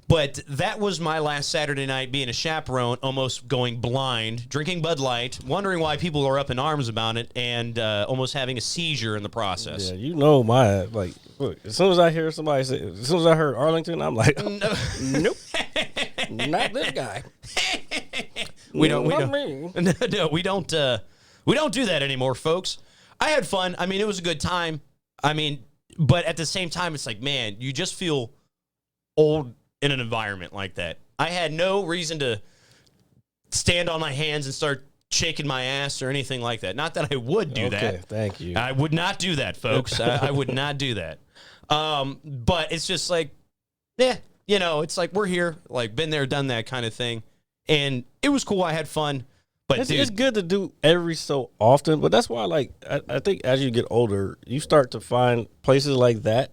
But that was my last Saturday night being a chaperone, almost going blind, drinking Bud Light, wondering why people are up in arms about it, and almost having a seizure in the process. Yeah, you know my, like, look, as soon as I hear somebody say, as soon as I heard Arlington, I'm like, No. nope, not this guy. We don't. Not me. No, we don't do that anymore, folks. I had fun. I mean, it was a good time. I mean, but at the same time, it's like, man, you just feel old in an environment like that. I had no reason to stand on my hands and start shaking my ass or anything like that. Not that I would do that. Okay, thank you. I would not do that, folks. I would not do that. But it's just like, yeah, you know, it's like we're here, like been there, done that kind of thing. And it was cool. I had fun. But It's good to do every so often, but that's why, like, I think as you get older, you start to find places like that,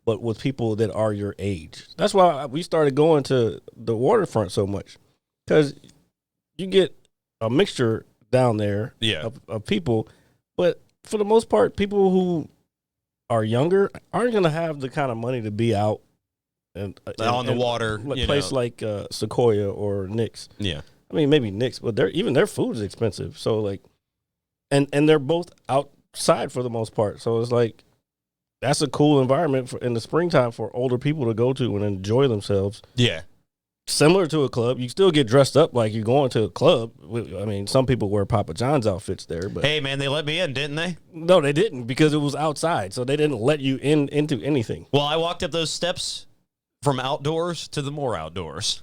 but with people that are your age. That's why we started going to the waterfront so much, because you get a mixture down there of people, but for the most part, people who are younger aren't going to have the kind of money to be out and on the water, a place like Sequoia or Nick's. Yeah. I mean, maybe Nick's, but even their food is expensive. So like, and they're both outside for the most part. So it's like, that's a cool environment in the springtime for older people to go to and enjoy themselves. Yeah. Similar to a club, you still get dressed up like you're going to a club. I mean, some people wear Papa John's outfits there, but Hey, man, they let me in, didn't they? no, they didn't, because it was outside, so they didn't let you into anything. Well, I walked up those steps from outdoors to the more outdoors.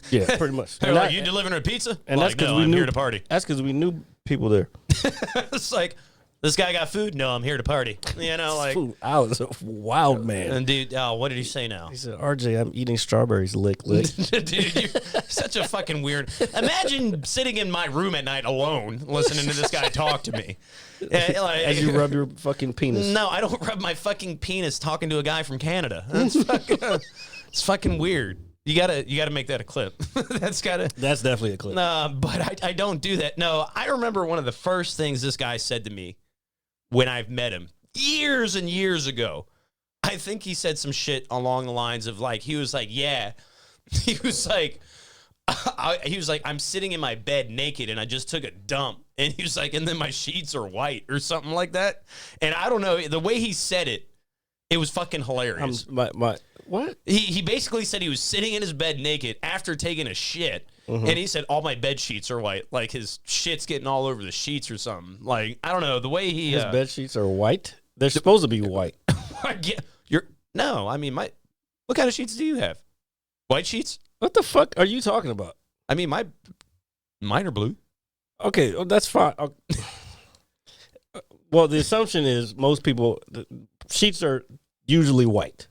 Yeah, pretty much. They're like, you delivering a pizza? And like, that's because no, we I'm knew here to party. That's because we knew people there. It's like, this guy got food? No, I'm here to party. You know, like, Food. I was a wild man. and dude, what did he say now? He said, "RJ, I'm eating strawberries. Lick." Dude, you're such a fucking weird. Imagine sitting in my room at night alone, listening to this guy talk to me. Yeah, like, As you rub your fucking penis. No, I don't rub my fucking penis talking to a guy from Canada. That's fucking, it's fucking weird. You gotta make that a clip. That's definitely a clip. But I don't do that. No, I remember one of the first things this guy said to me when I've met him years and years ago. I think he said some shit along the lines of like, he was like, yeah. He was like, I'm sitting in my bed naked and I just took a dump. And he was like, and then my sheets are white or something like that. And I don't know, the way he said it, it was fucking hilarious. What? He basically said he was sitting in his bed naked after taking a shit. And he said, all my bed sheets are white. Like his shit's getting all over the sheets or something. Like, I don't know, the way he... His bed sheets are white? They're supposed to be white. No, I mean, what kind of sheets do you have? White sheets? What the fuck are you talking about? I mean, mine are blue. Okay, well, that's fine. Well, the assumption is most people, the sheets are usually white.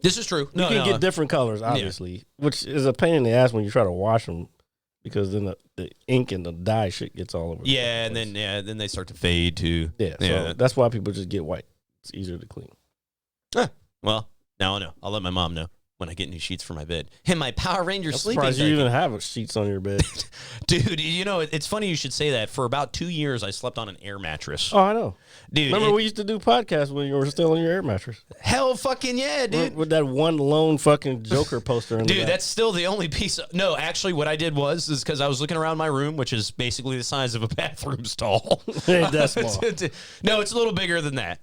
This is true. You can get different colors, obviously, which is a pain in the ass when you try to wash them, because then the ink and the dye shit gets all over. Yeah, and then they start to fade too. Yeah, so that's why people just get white. It's easier to clean. Well, now I know. I'll let my mom know when I get new sheets for my bed. And my Power Ranger I'm sleeping surprised you even have sheets on your bed. Dude, you know, it's funny you should say that. For about 2 years, I slept on an air mattress. Oh, I know. Dude, remember we used to do podcasts when you were still on your air mattress? Hell fucking yeah, dude. With that one lone fucking Joker poster in the Dude, back. that's still the only piece of... No, actually, what I did is because I was looking around my room, which is basically the size of a bathroom stall. Ain't that small. No, it's a little bigger than that.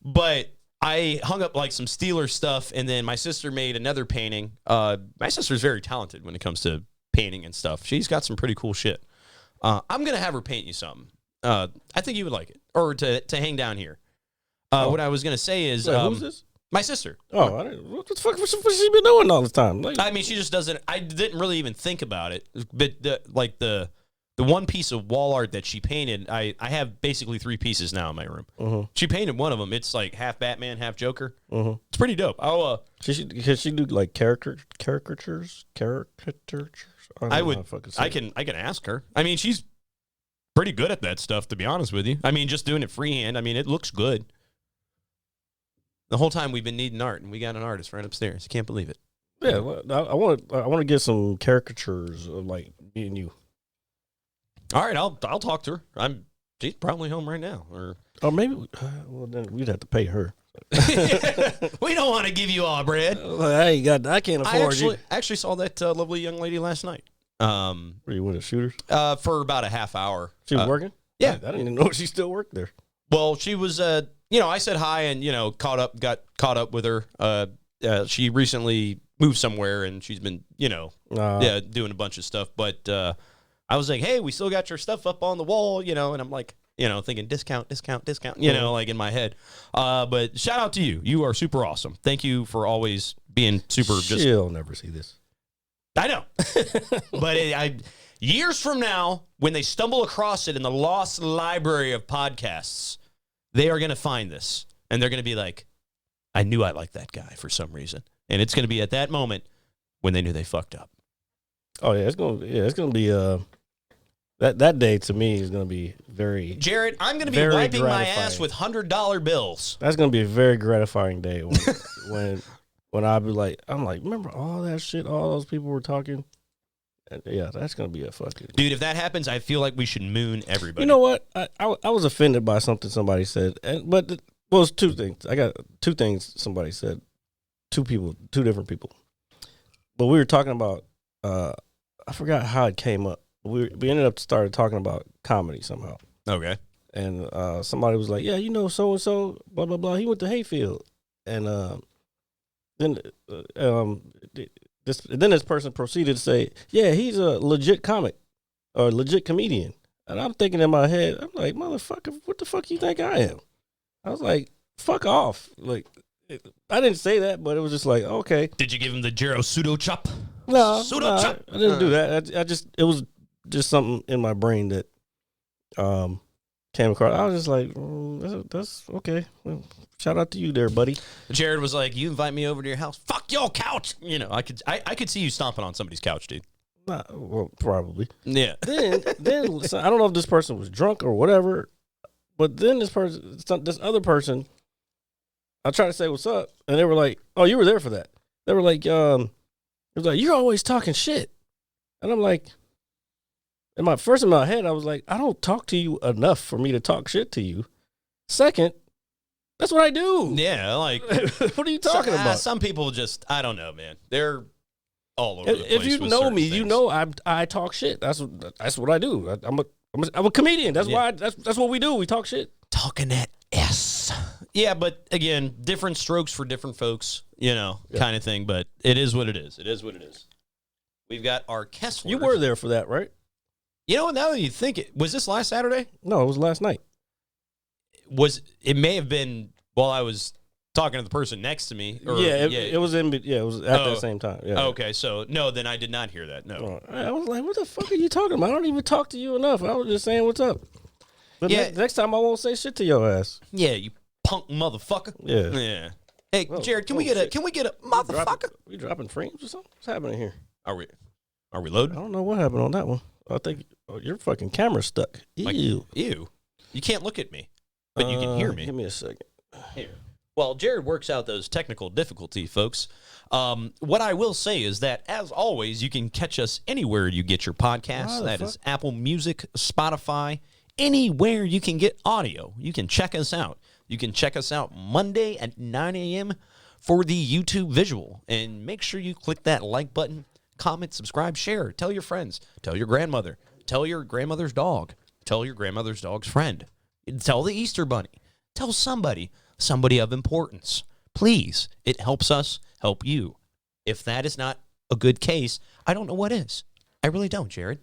But I hung up like some Steelers stuff, and then my sister made another painting. My sister's very talented when it comes to painting and stuff. She's got some pretty cool shit. I'm going to have her paint you something. I think you would like it. Or to hang down here. What I was going to say is... Wait, who's this? My sister. Oh, what the fuck? What's she been doing all this time? Like, I mean, she just doesn't... I didn't really even think about it. But the one piece of wall art that she painted, I have basically 3 pieces now in my room. She painted one of them. It's like half Batman, half Joker. It's pretty dope. Can she do like caricatures? I can ask her. I mean, she's pretty good at that stuff, to be honest with you. I mean, just doing it freehand. I mean, it looks good. The whole time we've been needing art, and we got an artist right upstairs. I can't believe it. Yeah, well, I want to get some caricatures of like me and you. All right, I'll talk to her. She's probably home right now, or maybe. Well, then we'd have to pay her. We don't want to give you all bread. I can't afford you. I actually saw that lovely young lady last night. Were you with the shooters? For about a half hour. She was working? Yeah. I didn't even know she still worked there. Well, she was, I said hi and, got caught up with her. She recently moved somewhere and she's been, doing a bunch of stuff. But I was like, hey, we still got your stuff up on the wall, and I'm like, thinking discount, like in my head. But shout out to you. You are super awesome. Thank you for always being super. She'll never see this. I know. But years from now, when they stumble across it in the lost library of podcasts, they are going to find this. And they're going to be like, I knew I liked that guy for some reason. And it's going to be at that moment when they knew they fucked up. Oh, yeah. It's going to be that day to me is going to be very. Jared, I'm going to be wiping my ass with $100 bills. That's going to be a very gratifying day when I'll be like, remember all that shit all those people were talking? And yeah, that's going to be a fucking. Dude, if that happens, I feel like we should moon everybody. You know what? I was offended by something somebody said. It's two things. I got two things somebody said. Two different people. But we were talking about, I forgot how it came up. We ended up started talking about comedy somehow. Okay. And somebody was like, yeah, so-and-so, blah, blah, blah. He went to Hayfield. And then this person proceeded to say, yeah, he's a legit comic or legit comedian. And I'm thinking in my head, I'm like, motherfucker, what the fuck you think I am? I was like, fuck off. I didn't say that, but it was just like, okay. Did you give him the Jero pseudo chop? No, I didn't do that. It was just something in my brain that came across. I was just like, that's okay. Well, shout out to you there, buddy. Jared was like, you invite me over to your house. Fuck your couch. I could see you stomping on somebody's couch, dude. Well, probably. Yeah. Then so I don't know if this person was drunk or whatever, but then this other person, I tried to say what's up, and they were like, "Oh, you were there for that." They were like, it was like, "You're always talking shit," and I'm like, in my head, I was like, "I don't talk to you enough for me to talk shit to you." Second, that's what I do. Yeah, like what are you talking about? Some people just, I don't know, man. They're all over the place. If you know me, you know I talk shit. That's what I do. I'm a comedian. That's why. That's what we do. We talk shit. Talking that S. Yeah, but again, different strokes for different folks, kind of thing. But it is what it is. It is what it is. We've got our Kessler. You were there for that, right? Now that you think it, was this last Saturday? No, it was last night. It may have been while I was talking to the person next to me. It was at the same time. Yeah. Okay, so no, then I did not hear that. No. I was like, what the fuck are you talking about? I don't even talk to you enough. I was just saying what's up. But next time I won't say shit to your ass. Yeah, you punk motherfucker. Yeah. Hey, Jared, can we get a motherfucker? We dropping frames or something? What's happening here? Are we loaded? I don't know what happened on that one. I think your fucking camera's stuck. Ew. Ew. You can't look at me, but you can hear me. Give me a second. Here. Well, Jared works out those technical difficulty, folks. What I will say is that, as always, you can catch us anywhere you get your podcasts. That is Apple Music, Spotify, anywhere you can get audio. You can check us out. You can check us out Monday at 9 a.m. for the YouTube visual. And make sure you click that like button, comment, subscribe, share. Tell your friends. Tell your grandmother. Tell your grandmother's dog. Tell your grandmother's dog's friend. Tell the Easter Bunny. Tell somebody of importance. Please, it helps us help you. If that is not a good case, I don't know what is. I really don't, Jared.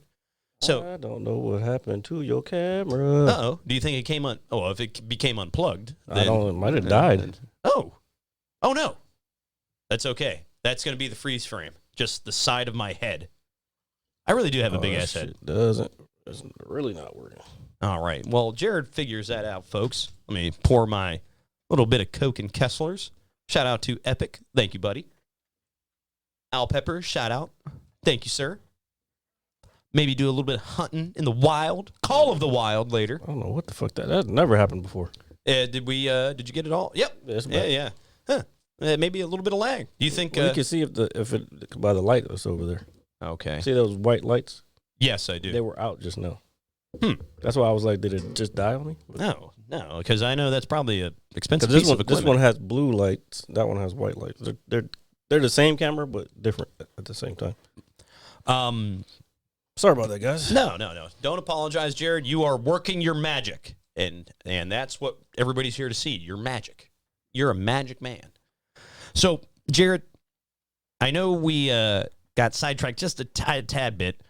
So I don't know what happened to your camera. Uh-oh. Do you think it came on? Oh, if it became unplugged, then, I don't know. It might have died. Oh no. That's okay. That's going to be the freeze frame. Just the side of my head. I really do have a big ass head. It's really not working. All right. Well, Jared figures that out, folks. Let me pour my little bit of Coke and Kessler's. Shout out to Epic. Thank you, buddy. Al Pepper, shout out. Thank you, sir. Maybe do a little bit of hunting in the wild. Call of the Wild later. I don't know what the fuck that never happened before. Did you get it all? Yep. Yeah. Huh. Maybe a little bit of lag. Do you think you can see if it by the light that's over there? Okay. See those white lights? Yes, I do. They were out just now. That's why I was like, did it just die on me? No, because I know that's probably a expensive piece of equipment. This one has blue lights. That one has white lights. They're the same camera, but different at the same time. Sorry about that, guys. No. Don't apologize, Jared. You are working your magic, and that's what everybody's here to see. Your magic. You're a magic man. So, Jared, I know we got sidetracked just a tad bit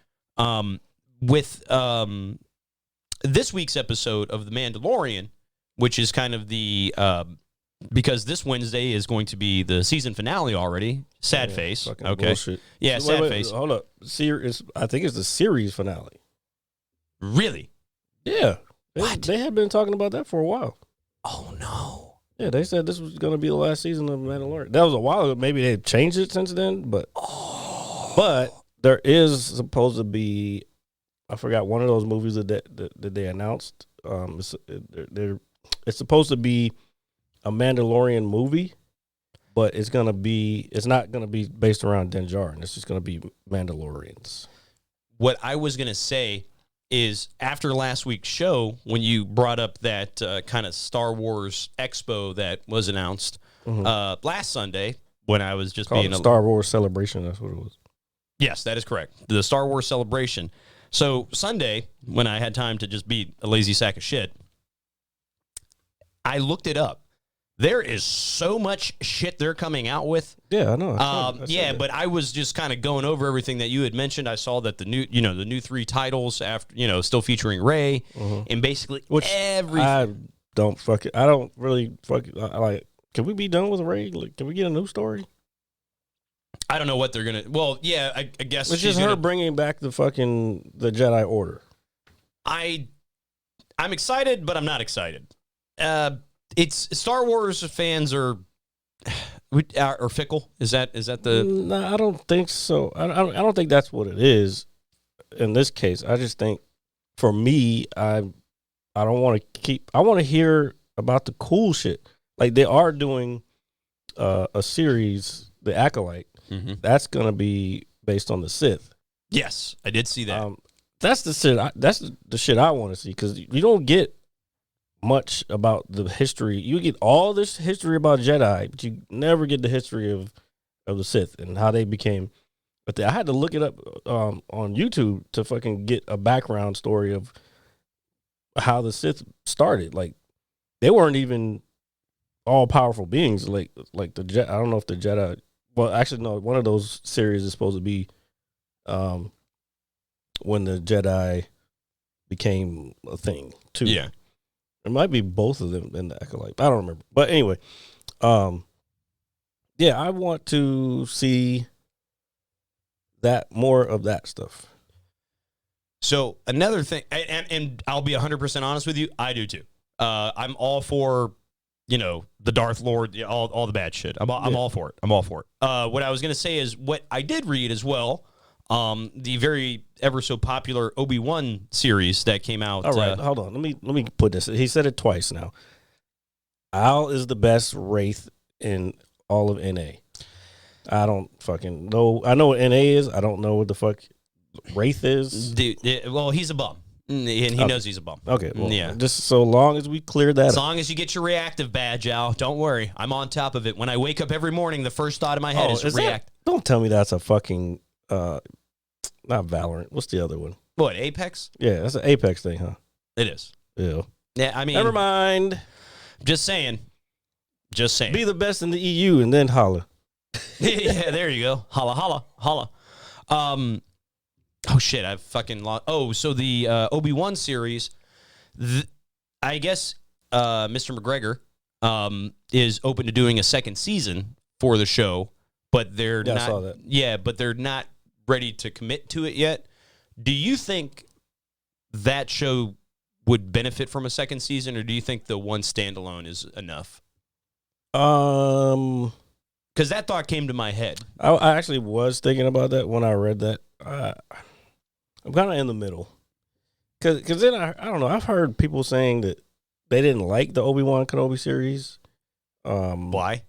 with this week's episode of The Mandalorian, which is kind of the because this Wednesday is going to be the season finale already. Sad face. Fucking Okay. bullshit. Yeah, So sad wait, face. Hold up. I think it's the series finale. Really? Yeah. What? They had been talking about that for a while. Oh no. Yeah, they said this was going to be the last season of Mandalorian. That was a while ago. Maybe they've changed it since then, but there is supposed to be, I forgot one of those movies that they announced. It's supposed to be a Mandalorian movie, but it's not gonna be based around Din Djarin. It's just gonna be Mandalorians. What I was going to say is after last week's show, when you brought up that kind of Star Wars expo that was announced last Sunday, when I was just Called being the Star Wars Celebration. That's what it was. Yes, that is correct. The Star Wars celebration. So Sunday, when I had time to just be a lazy sack of shit, I looked it up. There is so much shit they're coming out with. Yeah, I know. I saw that. But I was just kind of going over everything that you had mentioned. I saw that the new 3 titles after, still featuring Rey and basically everything. I don't really fuck it. I like. Can we be done with Rey? Like, can we get a new story? I don't know what they're gonna. Well, yeah, I guess It's she's just her bringing back the Jedi Order. I'm excited, but I'm not excited. It's Star Wars fans are fickle. Is that the? No, I don't think so. I don't think that's what it is. In this case, I just think for me, I don't want to keep. I want to hear about the cool shit. Like they are doing a series, The Acolyte. Mm-hmm. That's gonna be based on the Sith. Yes, I did see that. That's the shit. That's the shit I want to see because you don't get much about the history. You get all this history about Jedi, but you never get the history of the Sith and how they became. But I had to look it up on YouTube to fucking get a background story of how the Sith started. Like they weren't even all powerful beings. Like the Jedi. I don't know if the Jedi. Well, actually, no. One of those series is supposed to be when the Jedi became a thing too. Yeah. It might be both of them in the Acolyte. I don't remember. But anyway, yeah, I want to see that more of that stuff. So another thing, and I'll be 100% honest with you, I do too. I'm all for, the Darth Lord, all the bad shit. I'm all for it. I'm all for it. What I was going to say is what I did read as well. The very ever so popular Obi-Wan series that came out. All right, hold on. Let me put this. He said it twice now. Al is the best Wraith in all of NA. I don't fucking know. I know what NA is. I don't know what the fuck Wraith is. Dude, well, he's a bum. And he knows he's a bum. Okay, well, yeah. Just so long as we clear that As up. long as you get your reactive badge, Al, don't worry. I'm on top of it. When I wake up every morning, the first thought in my head is react. Don't tell me that's a fucking not Valorant. What's the other one? What, Apex? Yeah, that's an Apex thing, huh? It is. Yeah. Yeah, I mean, Never mind. Just saying. Be the best in the EU and then holla. Yeah, there you go. Holla, holla, holla. Oh shit, I've fucking lost. Oh, so the Obi-Wan series, I guess Mr. McGregor is open to doing a second season for the show, but they're not. I saw that. Yeah, but they're not ready to commit to it yet. Do you think that show would benefit from a second season, or do you think the one standalone is enough? Because that thought came to my head. I actually was thinking about that when I read that. I'm kind of in the middle. Because then, I don't know, I've heard people saying that they didn't like the Obi-Wan Kenobi series. Why?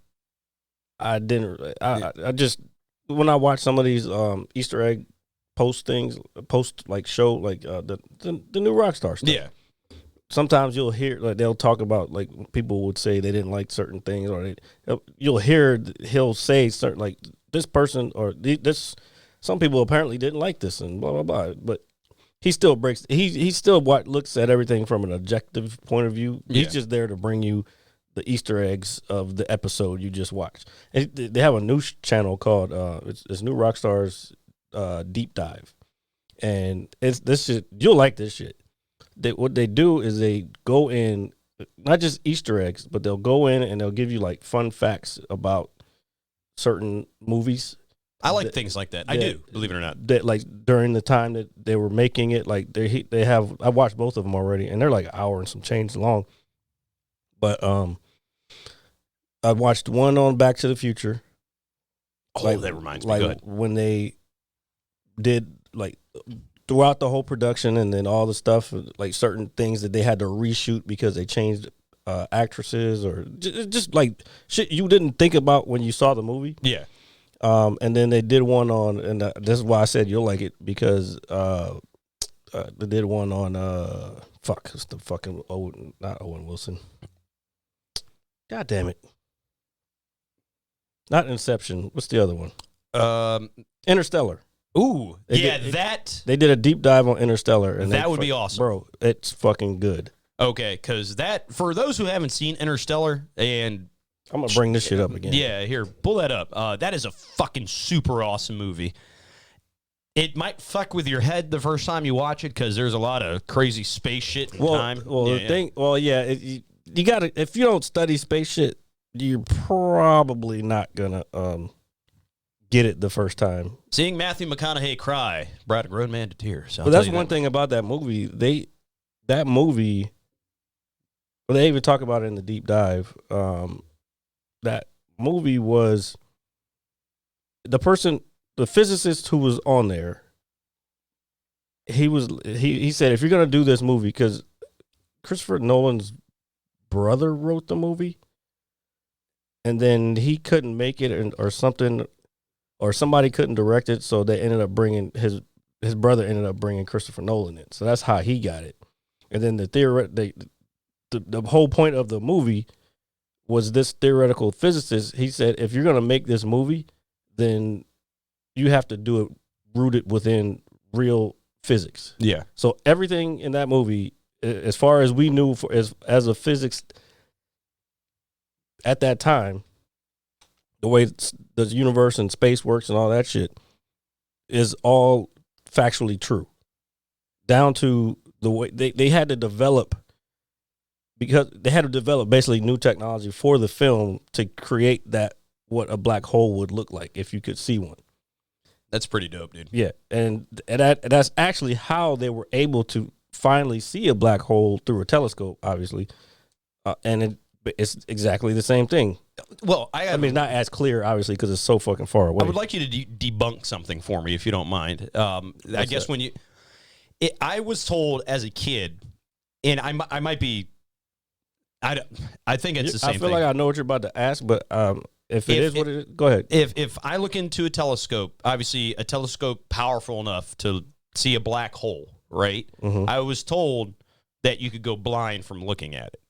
I didn't. I just, when I watch some of these Easter egg show, like the new Rockstar stuff. Yeah. Sometimes you'll hear, like, they'll talk about, like, people would say they didn't like certain things, or you'll hear he'll say certain, like, this person or this. Some people apparently didn't like this and blah blah blah. But he still he still looks at everything from an objective point of view. Yeah. He's just there to bring you the Easter eggs of the episode you just watched. And they have a new channel called it's New Rockstars Deep Dive, and it's this shit. You'll like this shit. what they do is they go in, not just Easter eggs, but they'll go in and they'll give you like fun facts about certain movies. I like things like that. I do, believe it or not. That like during the time that they were making it, like they have. I watched both of them already, and they're like an hour and some change long. But I watched one on Back to the Future. Oh, that reminds me. Like Go ahead. when they did like throughout the whole production, and then all the stuff, like certain things that they had to reshoot because they changed actresses or just like shit you didn't think about when you saw the movie. Yeah. And then they did one on, and this is why I said you'll like it, because they did one on it's the fucking not Owen Wilson. God damn it. Not Inception. What's the other one? Interstellar. Ooh. They They did a deep dive on Interstellar, and that would be awesome. Bro, it's fucking good. Okay, because that, for those who haven't seen Interstellar, and I'm going to bring this shit up again. yeah, here, pull that up. That is a fucking super awesome movie. It might fuck with your head the first time you watch it because there's a lot of crazy space shit in time. You got to, if you don't study space shit, you're probably not going to get it the first time. Seeing Matthew McConaughey cry brought a grown man to tears. But that's one thing about that movie. That movie, well, they even talk about it in the deep dive. That movie was the physicist who was on there. He said, if you're gonna do this movie, because Christopher Nolan's brother wrote the movie, and then he couldn't make it or something, or somebody couldn't direct it, so they ended up bringing his brother ended up bringing Christopher Nolan in. So that's how he got it. And then the whole point of the movie was this theoretical physicist. He said, if you're going to make this movie, then you have to do it rooted within real physics. Yeah. So everything in that movie, as far as we knew as a physics at that time, the way the universe and space works and all that shit is all factually true. Down to the way they had to develop, because they had to develop basically new technology for the film to create what a black hole would look like if you could see one. That's pretty dope, dude. Yeah, and that's actually how they were able to finally see a black hole through a telescope, obviously, and it's exactly the same thing. Well, I mean, not as clear, obviously, because it's so fucking far away. I would like you to debunk something for me, if you don't mind. I guess I was told as a kid, and I might be. I think it's the same thing. I feel like I know what you're about to ask, but if it is what it is, go ahead. If I look into a telescope, obviously a telescope powerful enough to see a black hole, right? Mm-hmm. I was told that you could go blind from looking at it.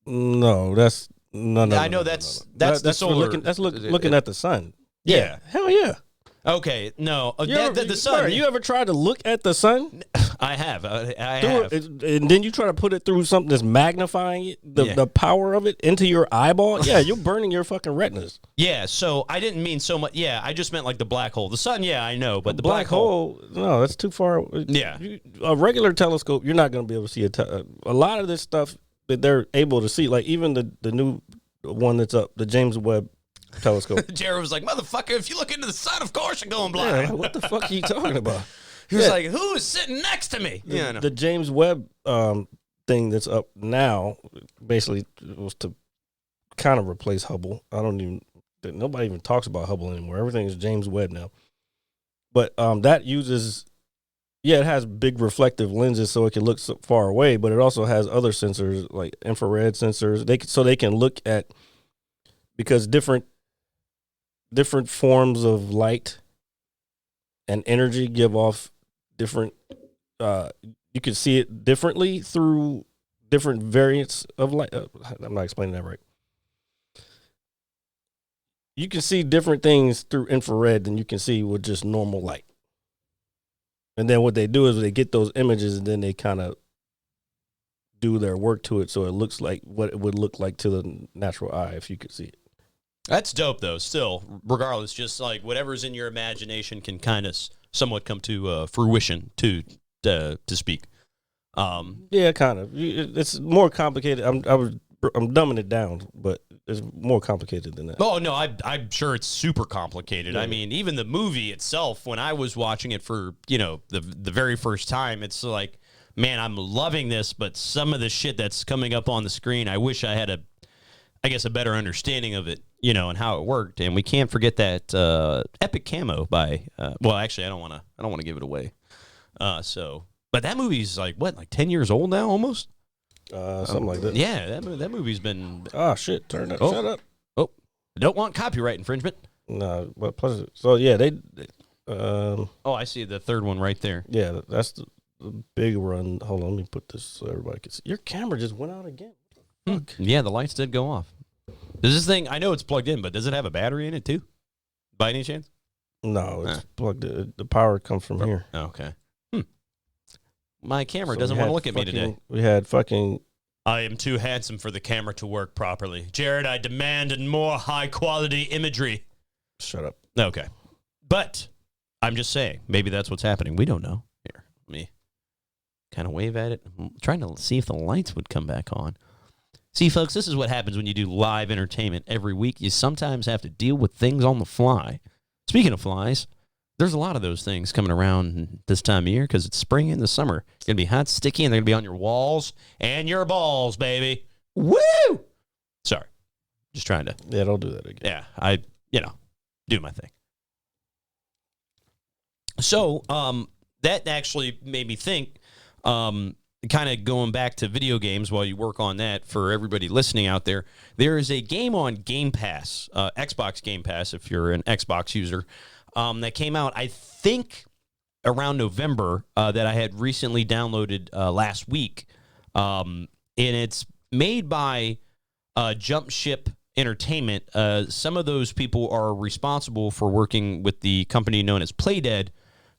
No, that's no. I know that's the solar. Looking at the sun. Yeah. Hell yeah. Okay, no, the sun. Bro, you ever tried to look at the sun? I have. I have. And then you try to put it through something that's magnifying it, the power of it into your eyeball. Yeah, you're burning your fucking retinas. Yeah, so I didn't mean so much. Yeah, I just meant like the black hole. The sun, yeah, I know, but the black hole, no, that's too far. Yeah. A regular telescope, you're not going to be able to see a lot of this stuff that they're able to see. Like even the new one that's up, the James Webb telescope. Jared was like, motherfucker, if you look into the sun, of course you're going blind. Yeah, what the fuck are you talking about? He was like, who is sitting next to me? The James Webb thing that's up now basically was to kind of replace Hubble. Nobody even talks about Hubble anymore. Everything is James Webb now. But that uses, it has big reflective lenses so it can look so far away, but it also has other sensors like infrared sensors. They can look at, because different forms of light and energy give off different, you can see it differently through different variants of light. I'm not explaining that right. You can see different things through infrared than you can see with just normal light. And then what they do is they get those images and then they kind of do their work to it so it looks like what it would look like to the natural eye if you could see it. That's dope, though. Still, regardless, just like whatever's in your imagination can kind of somewhat come to fruition, to speak. Yeah, kind of. It's more complicated. I'm dumbing it down, but it's more complicated than that. Oh no, I'm sure it's super complicated. I mean, even the movie itself, when I was watching it for the very first time, it's like, man, I'm loving this, but some of the shit that's coming up on the screen, I wish I had a better understanding of it, and how it worked. And we can't forget that epic camo by. Well, actually, I don't want to give it away. But that movie's like 10 years old now, almost. Something like that. Yeah, that movie's been. Oh shit! Turn up. Oh. Shut up. Oh, don't want copyright infringement. No, but plus, so yeah, they. Oh, I see the third one right there. Yeah, that's the big run. Hold on, let me put this so everybody can see. Your camera just went out again. Fuck. Yeah, the lights did go off. Does this thing? I know it's plugged in, but does it have a battery in it too? By any chance? No, it's plugged in. The power comes from here. Okay. My camera So doesn't we want to had look at me today. We had fucking. I am too handsome for the camera to work properly. Jared, I demand more high-quality imagery. Shut up. Okay. But I'm just saying, maybe that's what's happening. We don't know. Here, let me kind of wave at it. I'm trying to see if the lights would come back on. See, folks, this is what happens when you do live entertainment every week. You sometimes have to deal with things on the fly. Speaking of flies, there's a lot of those things coming around this time of year because it's spring and the summer. It's going to be hot, sticky, and they're going to be on your walls and your balls, baby. Woo! Sorry. Just trying to. Yeah, don't do that again. Yeah, I do my thing. So, that actually made me think, kind of going back to video games while you work on that for everybody listening out there. There is a game on Game Pass, Xbox Game Pass, if you're an Xbox user, that came out, I think, around November, that I had recently downloaded last week. And it's made by Jump Ship Entertainment. Some of those people are responsible for working with the company known as Playdead,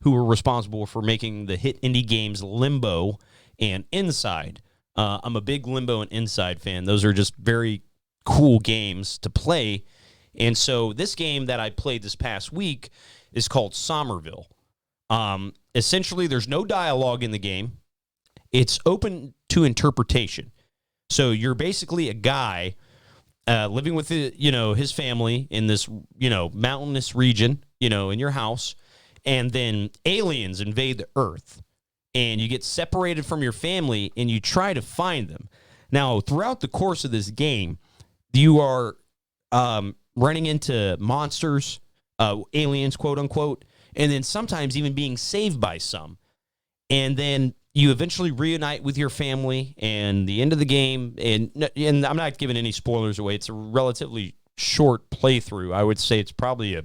who were responsible for making the hit indie games Limbo and Inside. I'm a big Limbo and Inside fan. Those are just very cool games to play. And so this game that I played this past week is called Somerville. Essentially, there's no dialogue in the game. It's open to interpretation. So you're basically a guy living with his family in this mountainous region, in your house, and then aliens invade the Earth, and you get separated from your family, and you try to find them. Now, throughout the course of this game, you are running into monsters, aliens, quote unquote, and then sometimes even being saved by some. And then you eventually reunite with your family, and the end of the game, and I'm not giving any spoilers away. It's a relatively short playthrough. I would say it's probably a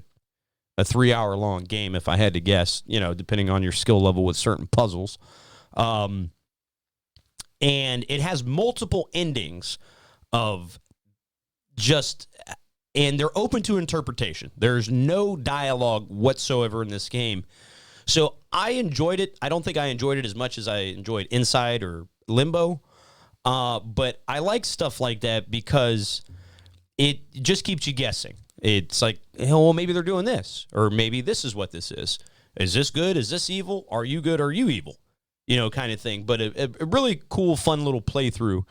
3-hour-long game, if I had to guess, depending on your skill level with certain puzzles. And it has multiple endings of and they're open to interpretation. There's no dialogue whatsoever in this game. So I enjoyed it. I don't think I enjoyed it as much as I enjoyed Inside or Limbo. But I like stuff like that because it just keeps you guessing. It's like, well, maybe they're doing this, or maybe this is what this is. Is this good? Is this evil? Are you good? Are you evil? Kind of thing. But a really cool, fun little playthrough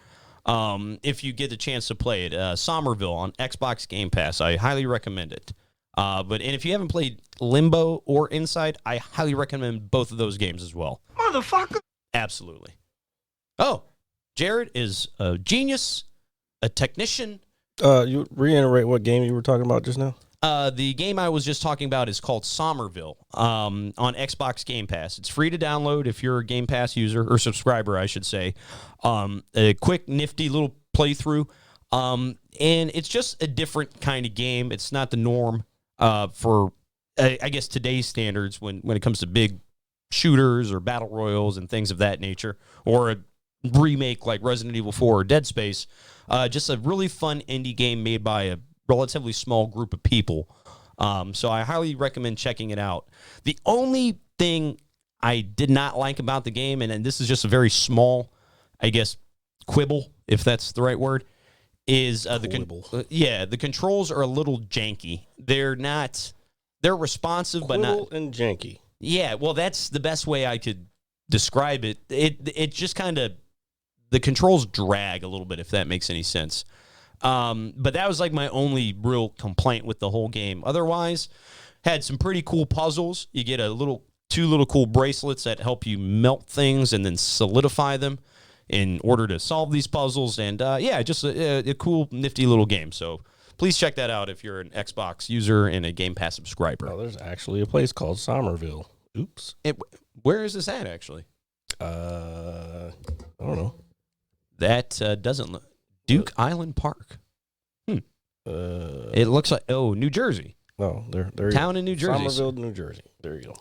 if you get the chance to play it. Somerville on Xbox Game Pass. I highly recommend it. And if you haven't played Limbo or Inside, I highly recommend both of those games as well. Motherfucker. Absolutely. Oh, Jared is a genius, a technician. You reiterate what game you were talking about just now? The game I was just talking about is called Somerville on Xbox Game Pass. It's free to download if you're a Game Pass user or subscriber, I should say. A quick, nifty little playthrough. And it's just a different kind of game. It's not the norm for, I guess, today's standards when it comes to big shooters or battle royals and things of that nature, or a remake like Resident Evil 4 or Dead Space. Just a really fun indie game made by a relatively small group of people. So I highly recommend checking it out. The only thing I did not like about the game, and this is just a very small, I guess, quibble, if that's the right word, is the controls are a little janky. They're responsive, but not and janky. Yeah, well, that's the best way I could describe it. It just kind of, the controls drag a little bit, if that makes any sense. But that was like my only real complaint with the whole game. Otherwise, had some pretty cool puzzles. You get two little cool bracelets that help you melt things and then solidify them in order to solve these puzzles. And just a cool, nifty little game. So please check that out if you're an Xbox user and a Game Pass subscriber. Oh, there's actually a place called Somerville. Oops. Where is this at, actually? I don't know. That doesn't look... Duke Island Park. It looks like... Oh, New Jersey. No, they're Town in New Jersey. Somerville, New Jersey. There you go.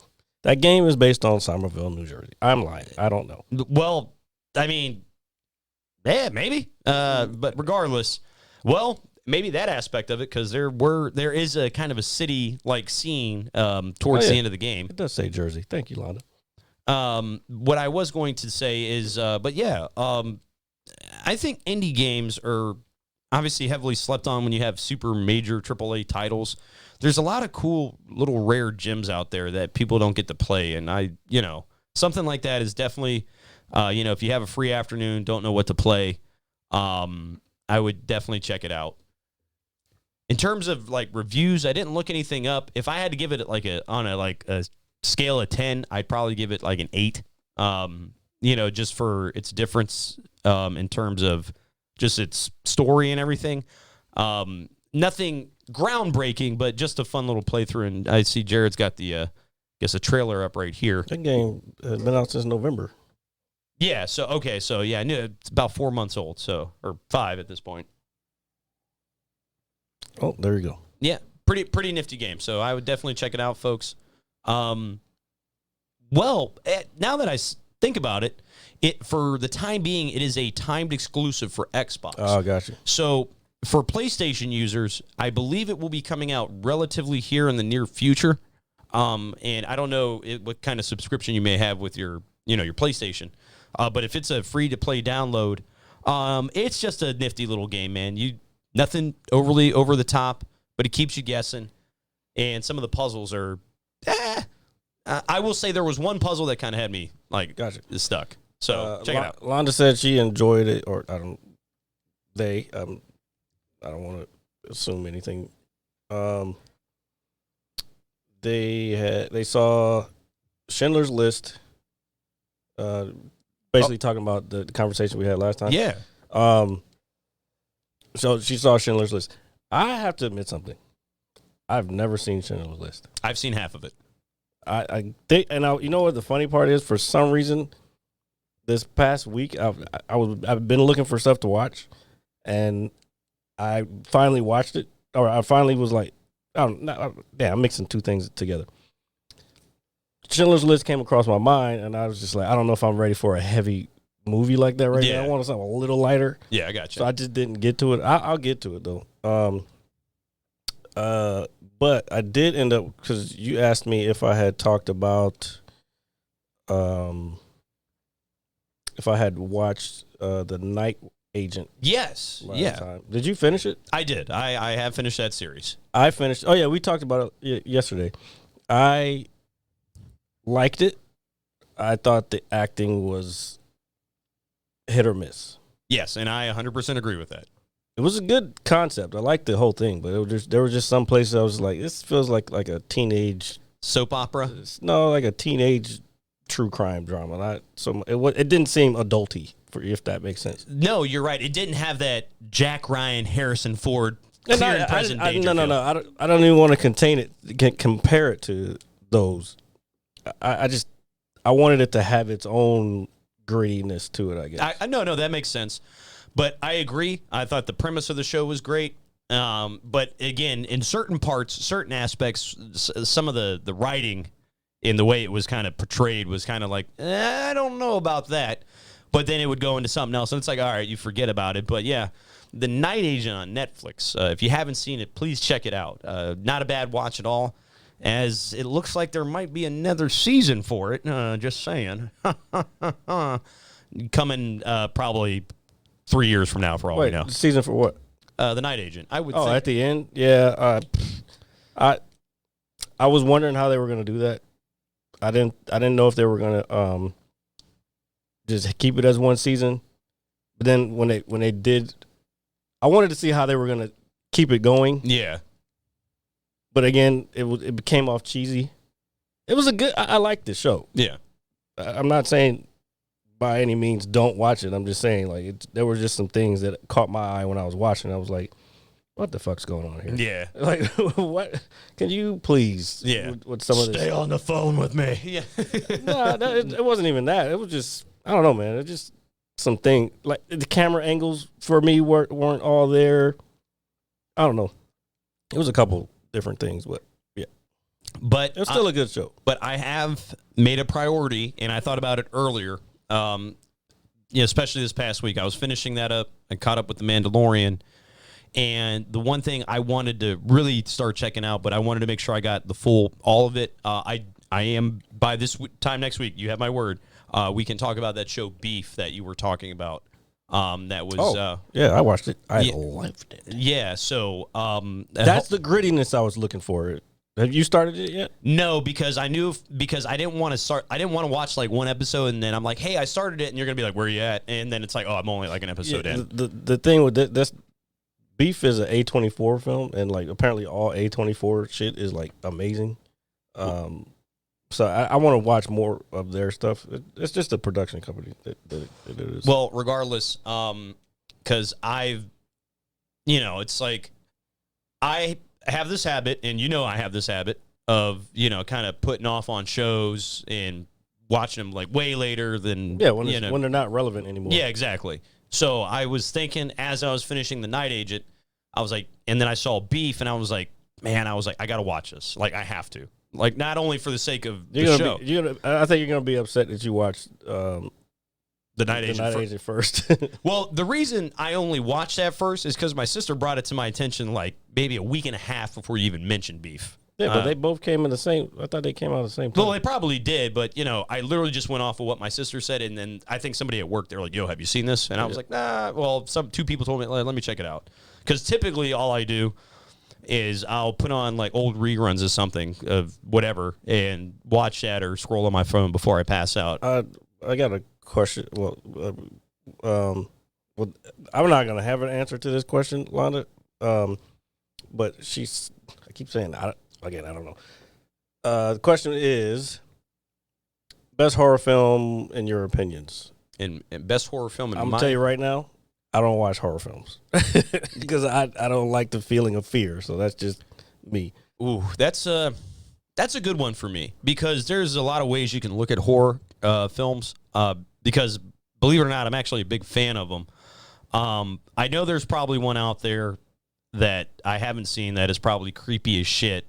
That game is based on Somerville, New Jersey. I'm lying. I don't know. Well, I mean, yeah, maybe. But regardless, well, maybe that aspect of it, because there is a kind of a city-like scene towards the end of the game. It does say Jersey. Thank you, Londa. What I was going to say is, I think indie games are obviously heavily slept on when you have super major AAA titles. There's a lot of cool little rare gems out there that people don't get to play. And something like that is definitely, if you have a free afternoon, don't know what to play, I would definitely check it out. In terms of like reviews, I didn't look anything up. If I had to give it on a scale of 10, I'd probably give it like an 8. Just for its difference in terms of just its story and everything. Nothing groundbreaking, but just a fun little playthrough. And I see Jared's got a trailer up right here. That game has been out since November. Yeah. So I knew it's about 4 months old. Or 5 at this point. Oh, there you go. Yeah, pretty nifty game. So I would definitely check it out, folks. Now that I think about it, for the time being, it is a timed exclusive for Xbox. Oh, gotcha. So for PlayStation users, I believe it will be coming out relatively here in the near future. And I don't know what kind of subscription you may have with your PlayStation. But if it's a free-to-play download, it's just a nifty little game, man. Nothing overly over the top, but it keeps you guessing. And some of the puzzles are, I will say there was one puzzle that kind of had me stuck. So check it out. Londa said she enjoyed it, or I don't want to assume anything. They saw Schindler's List. Basically talking about the conversation we had last time. Yeah. So she saw Schindler's List. I have to admit something. I've never seen Schindler's List. I've seen half of it. I think, and you know what the funny part is? For some reason, this past week, I've been looking for stuff to watch, and I finally watched it. Or I finally was like, I'm mixing two things together. Schindler's List came across my mind, and I was just like, I don't know if I'm ready for a heavy movie like that now. I want something a little lighter. Yeah, I got you. So I just didn't get to it. I'll get to it though. But I did end up, because you asked me if I had talked about, if I had watched The Night Agent. Yes. Last time. Did you finish it? I did. I have finished that series. I finished. Oh yeah, we talked about it yesterday. I liked it. I thought the acting was hit or miss. Yes, and I 100% agree with that. It was a good concept. I liked the whole thing, but there were just some places I was like, this feels like a teenage soap opera. No, like a teenage true crime drama. It didn't seem adulty, if that makes sense. No, you're right. It didn't have that Jack Ryan, Harrison Ford clear and present danger. No. I don't even want to compare it to those. I wanted it to have its own grittiness to it, I guess. No, that makes sense. But I agree. I thought the premise of the show was great. But again, in certain parts, certain aspects, some of the writing in the way it was kind of portrayed was kind of like, I don't know about that. But then it would go into something else. And it's like, all right, you forget about it. But yeah, The Night Agent on Netflix. If you haven't seen it, please check it out. Not a bad watch at all. As it looks like there might be another season for it. Just saying. Coming probably 3 years from now, for all we know. Season for what? The Night Agent. I would. think. At the end, yeah. I was wondering how they were going to do that. I didn't know if they were going to just keep it as one season. But then when they did, I wanted to see how they were gonna keep it going. Yeah. But again, it became off cheesy. It was a good. I liked the show. Yeah. I'm not saying by any means don't watch it. I'm just saying like there were just some things that caught my eye when I was watching. I was like, what the fuck's going on here? Yeah. Like, what? Can you please? Yeah. With some of this. Stay on the phone with me. Yeah. No, it wasn't even that. It was just I don't know, man. It just something like the camera angles for me weren't all there. I don't know. It was a couple different things, but yeah, But it was still a good show. But I have made a priority, and I thought about it earlier. Especially this past week, I was finishing that up. I caught up with The Mandalorian, and the one thing I wanted to really start checking out, but I wanted to make sure I got the full all of it. I am by this time next week. You have my word. We can talk about that show Beef that you were talking about. That was Yeah, I watched it. I yeah. loved it. yeah. So That's the grittiness I was looking for. Have you started it yet? No, because I didn't want to start. I didn't want to watch like one episode and then I'm like, hey, I started it, and you're gonna be like, where are you at? And then it's like, oh, I'm only like an episode in. The thing with this Beef is an A24 film, and like apparently all A24 shit is like amazing. So I want to watch more of their stuff. It's just a production company that it is. Well, regardless, because it's like I have this habit, and I have this habit of kind of putting off on shows and watching them like way later than when they're not relevant anymore. Yeah, exactly. So I was thinking as I was finishing The Night Agent, I was like, and then I saw Beef, and I was like, I got to watch this. Like, I have to. Like, not only for the sake of the show. I think you're going to be upset that you watched The Night Agent first. Well, the reason I only watched that first is because my sister brought it to my attention like maybe a week and a half before you even mentioned Beef. Yeah, but they both came in the same. I thought they came out at the same time. Well, they probably did, but I literally just went off of what my sister said, and then I think somebody at work, they were like, "Yo, have you seen this?" And I was like, "Nah." Well, two people told me, "Let me check it out," because typically all I do is I'll put on like old reruns of something of whatever and watch that or scroll on my phone before I pass out. I got a question. Well, I'm not gonna have an answer to this question, Londa. But I keep saying I don't know. The question is best horror film in your opinions. And best horror film in I'm gonna tell you right now, I don't watch horror films because I don't like the feeling of fear. So that's just me. Ooh, that's a good one for me because there's a lot of ways you can look at horror films. Because believe it or not, I'm actually a big fan of them. I know there's probably one out there that I haven't seen that is probably creepy as shit.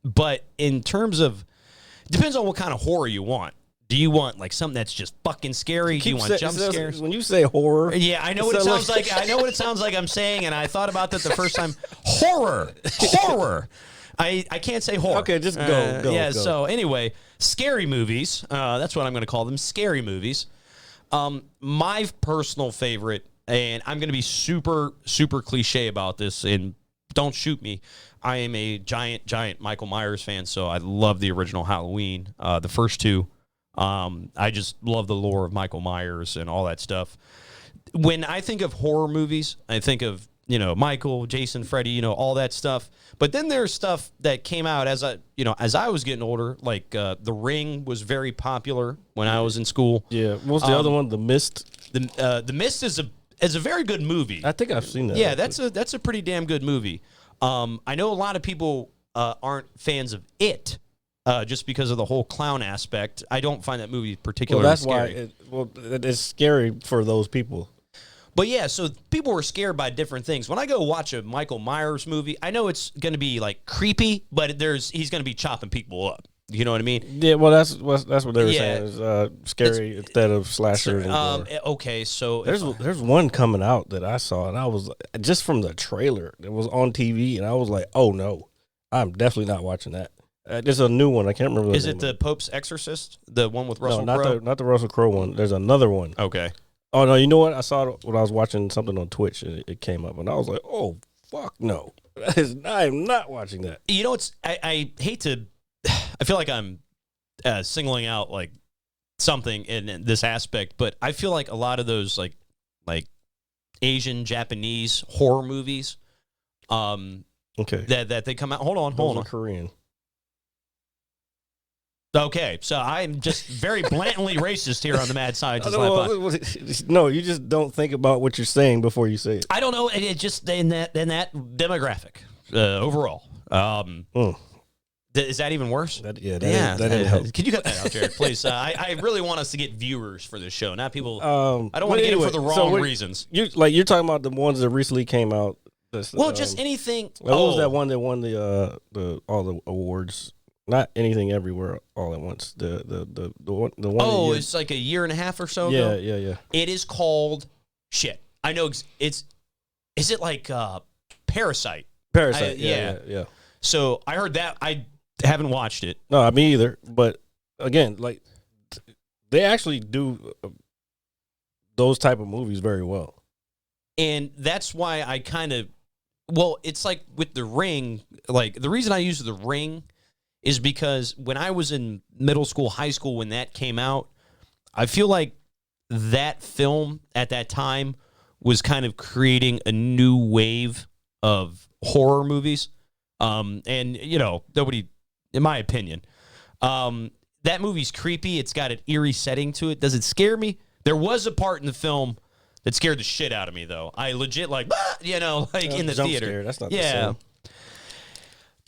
But in terms of, depends on what kind of horror you want. Do you want like something that's just fucking scary? Do you want jump scares? When you say horror, yeah, I know what it sounds like. I know what it sounds like I'm saying, and I thought about that the first time. Horror. I can't say horror. Okay, just go. Yeah. Go. So anyway, scary movies. That's what I'm going to call them. Scary movies. My personal favorite, and I'm going to be super, super cliche about this, and don't shoot me. I am a giant Michael Myers fan, so I love the original Halloween, the first two. I just love the lore of Michael Myers and all that stuff. When I think of horror movies, I think of, Michael, Jason, Freddy, all that stuff. But then there's stuff that came out as I was getting older, like The Ring was very popular when I was in school. Yeah. What's the other one? The Mist? The Mist is a very good movie. I think I've seen that. Yeah, that's a pretty damn good movie. I know a lot of people aren't fans of it. Just because of the whole clown aspect, I don't find that movie particularly scary. Why it's scary for those people. But yeah, so people were scared by different things. When I go watch a Michael Myers movie, I know it's going to be like creepy, but he's going to be chopping people up. You know what I mean? Yeah, well, that's what they were saying. Is scary instead of slasher. Okay, so there's one coming out that I saw, and I was just from the trailer that was on TV, and I was like, oh no, I'm definitely not watching that. There's a new one. I can't remember. Is it the Pope's Exorcist? The one with Russell Crowe? Not the Russell Crowe one. There's another one. Okay. Oh no, you know what? I saw it when I was watching something on Twitch, and it came up, and I was like, oh fuck no, I am not watching that. I hate to. I feel like I'm singling out like something in this aspect, but I feel like a lot of those like Asian, Japanese horror movies, Okay. that they come out. Hold on. Those are Korean. Okay, so I'm just very blatantly racist here on the Mad Scientist Live podcast. No, you just don't think about what you're saying before you say it. I don't know. It just in that demographic overall. Is that even worse? That didn't help. Can you cut that out, Jared, please? I really want us to get viewers for this show, not people. I don't but want to get anyway, it for the so wrong reasons. You're talking about the ones that recently came out. Well, just anything. What was that one that won the all the awards? Not anything everywhere all at once. The one. Oh, it's like a year and a half or so ago. Yeah. It is called shit. I know it's. Is it like Parasite? Parasite. Yeah. So I heard that. I haven't watched it. No, me either. But again, like they actually do those type of movies very well, and that's why I kind of. Well, it's like with The Ring. Like the reason I use The Ring is because when I was in middle school, high school, when that came out, I feel like that film at that time was kind of creating a new wave of horror movies. And, nobody, in my opinion, that movie's creepy. It's got an eerie setting to it. Does it scare me? There was a part in the film that scared the shit out of me, though. I legit, in the jump theater. Scare. That's not the same.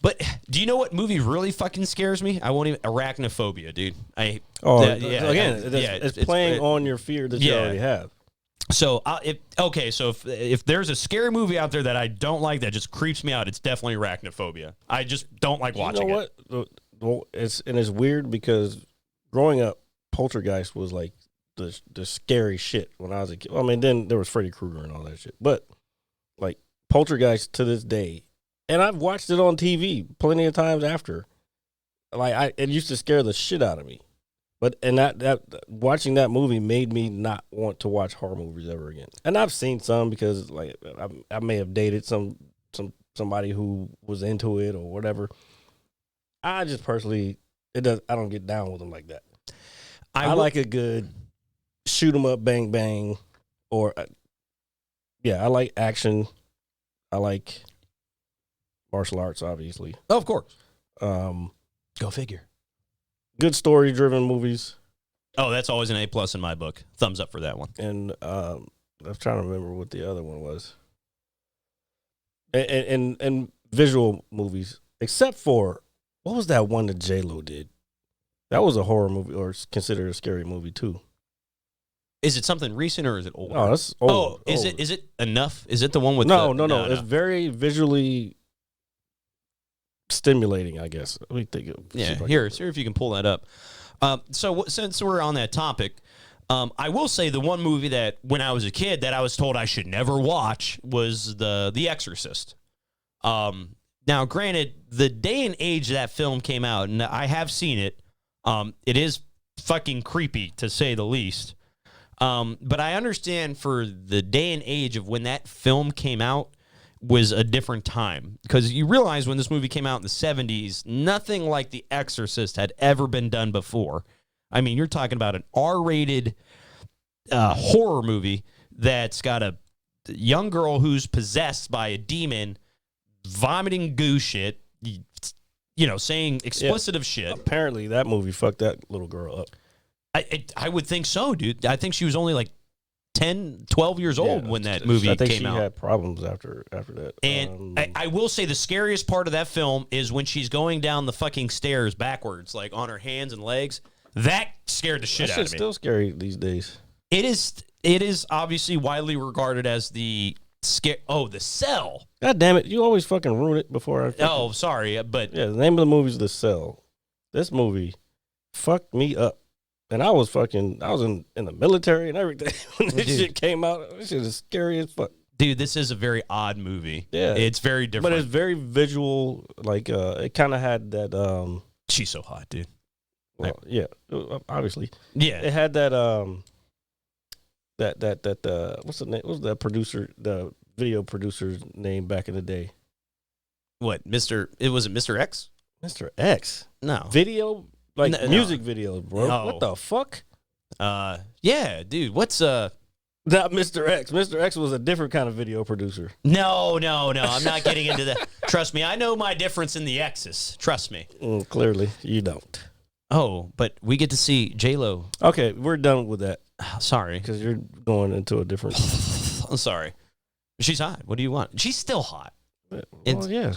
But do you know what movie really fucking scares me? I won't even. Arachnophobia, dude. It's playing on your fear that you already have. So if there's a scary movie out there that I don't like that just creeps me out, it's definitely Arachnophobia. I just don't like watching it. Well, it's weird because growing up, Poltergeist was like the scary shit when I was a kid. I mean, then there was Freddy Krueger and all that shit, but like Poltergeist to this day. And I've watched it on TV plenty of times after. It used to scare the shit out of me. But that watching that movie made me not want to watch horror movies ever again. And I've seen some because I may have dated somebody who was into it or whatever. I just personally I don't get down with them like that. I like a good shoot 'em up, bang bang, or I like action. I like martial arts, obviously. Oh, of course. Go figure. Good story-driven movies. Oh, that's always an A+ in my book. Thumbs up for that one. And I'm trying to remember what the other one was. And visual movies, except for what was that one that J-Lo did? That was a horror movie, or considered a scary movie too. Is it something recent or is it old? No, that's old. Oh, is it Enough? Is it the one with no? It's very visually stimulating, I guess. Let me think. Here, see if you can pull that up. So since we're on that topic, I will say the one movie that when I was a kid that I was told I should never watch was The Exorcist. Now, granted, the day and age that film came out, and I have seen it, it is fucking creepy to say the least. But I understand for the day and age of when that film came out was a different time, because you realize when this movie came out in the 70s, nothing like The Exorcist had ever been done before. I mean, you're talking about an R-rated horror movie that's got a young girl who's possessed by a demon, vomiting goo shit, saying explicit shit. Apparently, that movie fucked that little girl up. I would think so, dude. I think she was only like 10, 12 years old when that movie came out. I think she had problems after that. And I will say the scariest part of that film is when she's going down the fucking stairs backwards, like on her hands and legs. That scared the shit out of me. It's still scary these days. It is obviously widely regarded as the The Cell. God damn it! You always fucking ruin it before I. Oh, sorry, but the name of the movie is The Cell. This movie fucked me up. And I was in the military and everything when this shit came out. This shit is scary as fuck. Dude, this is a very odd movie. Yeah. It's very different. But it's very visual. Like, it kind of had that... She's so hot, dude. Well, yeah, obviously. Yeah. It had that... what's the name? What was the producer, the video producer's name back in the day? What, it was Mr. X? Mr. X? No. Video... music videos, bro. No. What the fuck? Yeah, dude. What's Not Mr. X. Mr. X was a different kind of video producer. No. I'm not getting into that. Trust me, I know my difference in the X's. Trust me. Clearly, you don't. Oh, but we get to see J-Lo. Okay, we're done with that Sorry. because you're going into a different. I'm sorry. She's hot. What do you want? She's still hot. Well, yeah.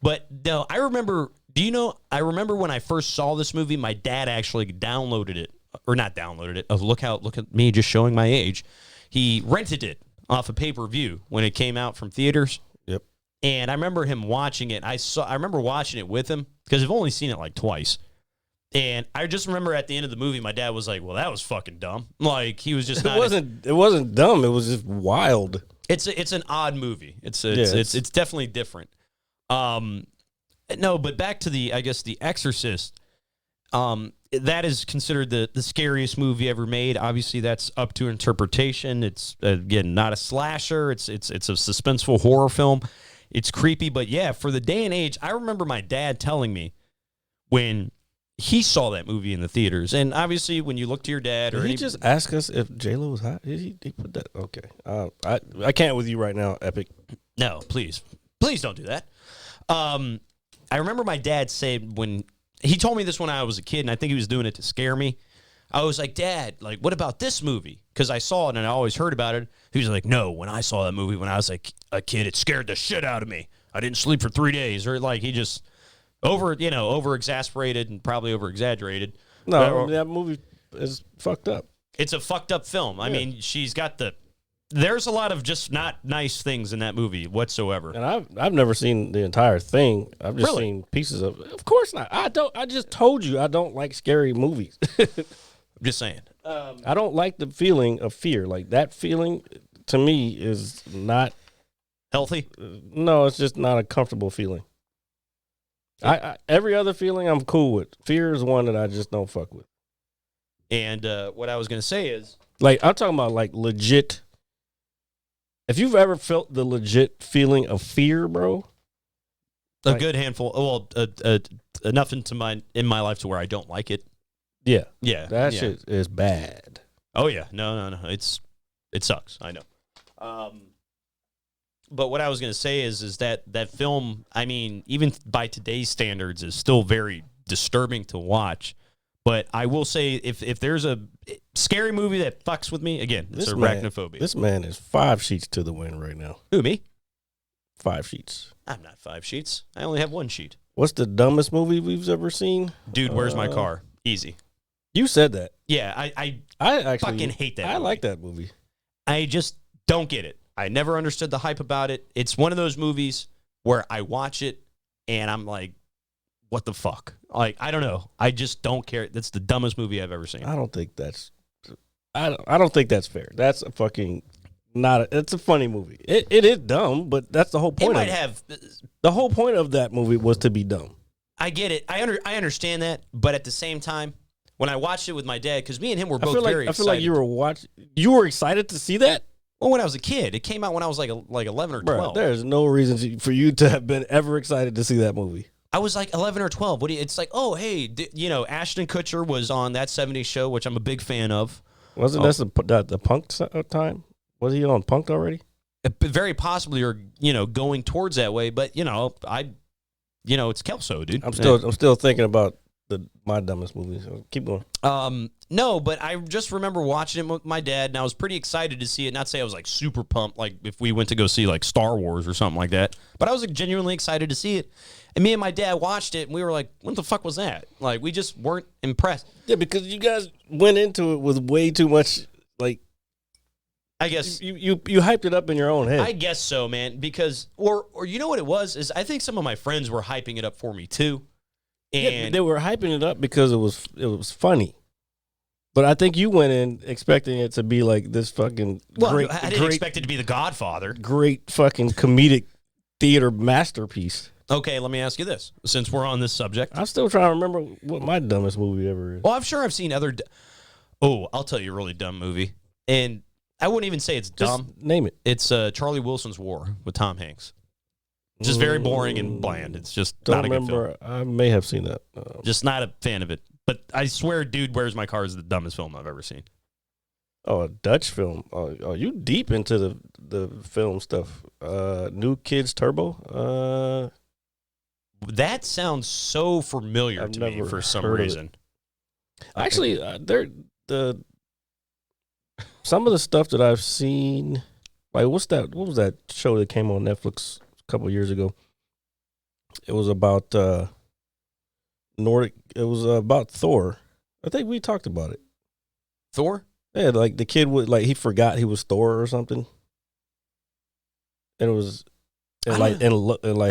But no, I remember. Do you know? I remember when I first saw this movie, my dad actually downloaded it, or not downloaded it. Oh, look at me just showing my age. He rented it off a pay-per-view when it came out from theaters. Yep. And I remember him watching it. I remember watching it with him because I've only seen it like twice. And I just remember at the end of the movie, my dad was like, "Well, that was fucking dumb." Like he was just not. It wasn't dumb. It was just wild. It's an odd movie. It's definitely different. No, but back to the Exorcist. That is considered the scariest movie ever made. Obviously, that's up to interpretation. It's again not a slasher. It's a suspenseful horror film. It's creepy, but yeah, for the day and age, I remember my dad telling me when he saw that movie in the theaters. And obviously, when you look to your dad, Did he just ask us if J-Lo was hot? He put that? Okay. I can't with you right now, Epic. No, please don't do that. I remember my dad said when he told me this when I was a kid, and I think he was doing it to scare me. I was like, "Dad, like, what about this movie?" Because I saw it and I always heard about it. He was like, "No, when I saw that movie when I was like a kid, it scared the shit out of me. I didn't sleep for 3 days." Or like he just over exasperated and probably over exaggerated. No, that movie is fucked up. It's a fucked up film. I mean, she's got there's a lot of just not nice things in that movie whatsoever. And I've never seen the entire thing. I've just seen pieces of it. Of course not. I just told you I don't like scary movies. I'm just saying. I don't like the feeling of fear. Like that feeling to me is not Healthy? No, it's just not a comfortable feeling. I every other feeling I'm cool with. Fear is one that I just don't fuck with. And what I was going to say is, like, I'm talking about like legit. If you've ever felt the legit feeling of fear, bro, a good handful. Well, enough in my life to where I don't like it. Yeah, that shit is bad. Oh yeah, no. It sucks. I know. But what I was going to say is that film, I mean, even by today's standards, is still very disturbing to watch. But I will say, if there's a scary movie that fucks with me, again, it's arachnophobia. This man is 5 sheets to the wind right now. Who, me? 5 sheets. I'm not 5 sheets. I only have 1 sheet. What's the dumbest movie we've ever seen? Dude, Where's My Car? Easy. You said that. Yeah, I actually fucking hate that movie. I like that movie. I just don't get it. I never understood the hype about it. It's one of those movies where I watch it and I'm like, what the fuck? Like, I don't know. I just don't care. That's the dumbest movie I've ever seen. I don't think that's fair. That's a fucking it's a funny movie. It is dumb, but that's the whole point. The whole point of that movie was to be dumb. I get it. I understand that, but at the same time, when I watched it with my dad, because me and him were both very excited. I feel like you were excited to see that? Well, when I was a kid. It came out when I was like 11 or 12. There's no reason for you to have been ever excited to see that movie. I was like 11 or 12. It's like, oh, hey, Ashton Kutcher was on That 70s Show, which I'm a big fan of. Wasn't this the Punk'd time? Was he on Punk'd already? Very possibly, or going towards that way. But it's Kelso, dude. I'm still thinking about my dumbest movie. So keep going. No, but I just remember watching it with my dad, and I was pretty excited to see it. Not say I was like super pumped, like if we went to go see like Star Wars or something like that. But I was like, genuinely excited to see it. And me and my dad watched it, and we were like, what the fuck was that? Like, we just weren't impressed. Yeah, because you guys went into it with way too much, like, I guess you hyped it up in your own head. I guess so, man. Because, or you know what it was? Is I think some of my friends were hyping it up for me too. And they were hyping it up because it was funny. But I think you went in expecting it to be like this fucking I didn't expect it to be The Godfather. Great fucking comedic theater masterpiece. Okay, let me ask you this, since we're on this subject. I'm still trying to remember what my dumbest movie ever is. Well, I'm sure I've seen other... I'll tell you a really dumb movie. And I wouldn't even say it's dumb. Just name it. It's Charlie Wilson's War with Tom Hanks. It's just very boring and bland. It's just Don't not a remember. good film. I may have seen that. Just not a fan of it. But I swear, Dude, Where's My Car is the dumbest film I've ever seen. Oh, a Dutch film. Oh, you deep into the film stuff. New Kids Turbo. That sounds so familiar I've to me never for some heard of it. reason. Actually, some of the stuff that I've seen, like what was that show that came on Netflix a couple of years ago? It was about Nordic. It was about Thor. I think we talked about it. Thor? Yeah, like the kid would he forgot he was Thor or something, and it was. And like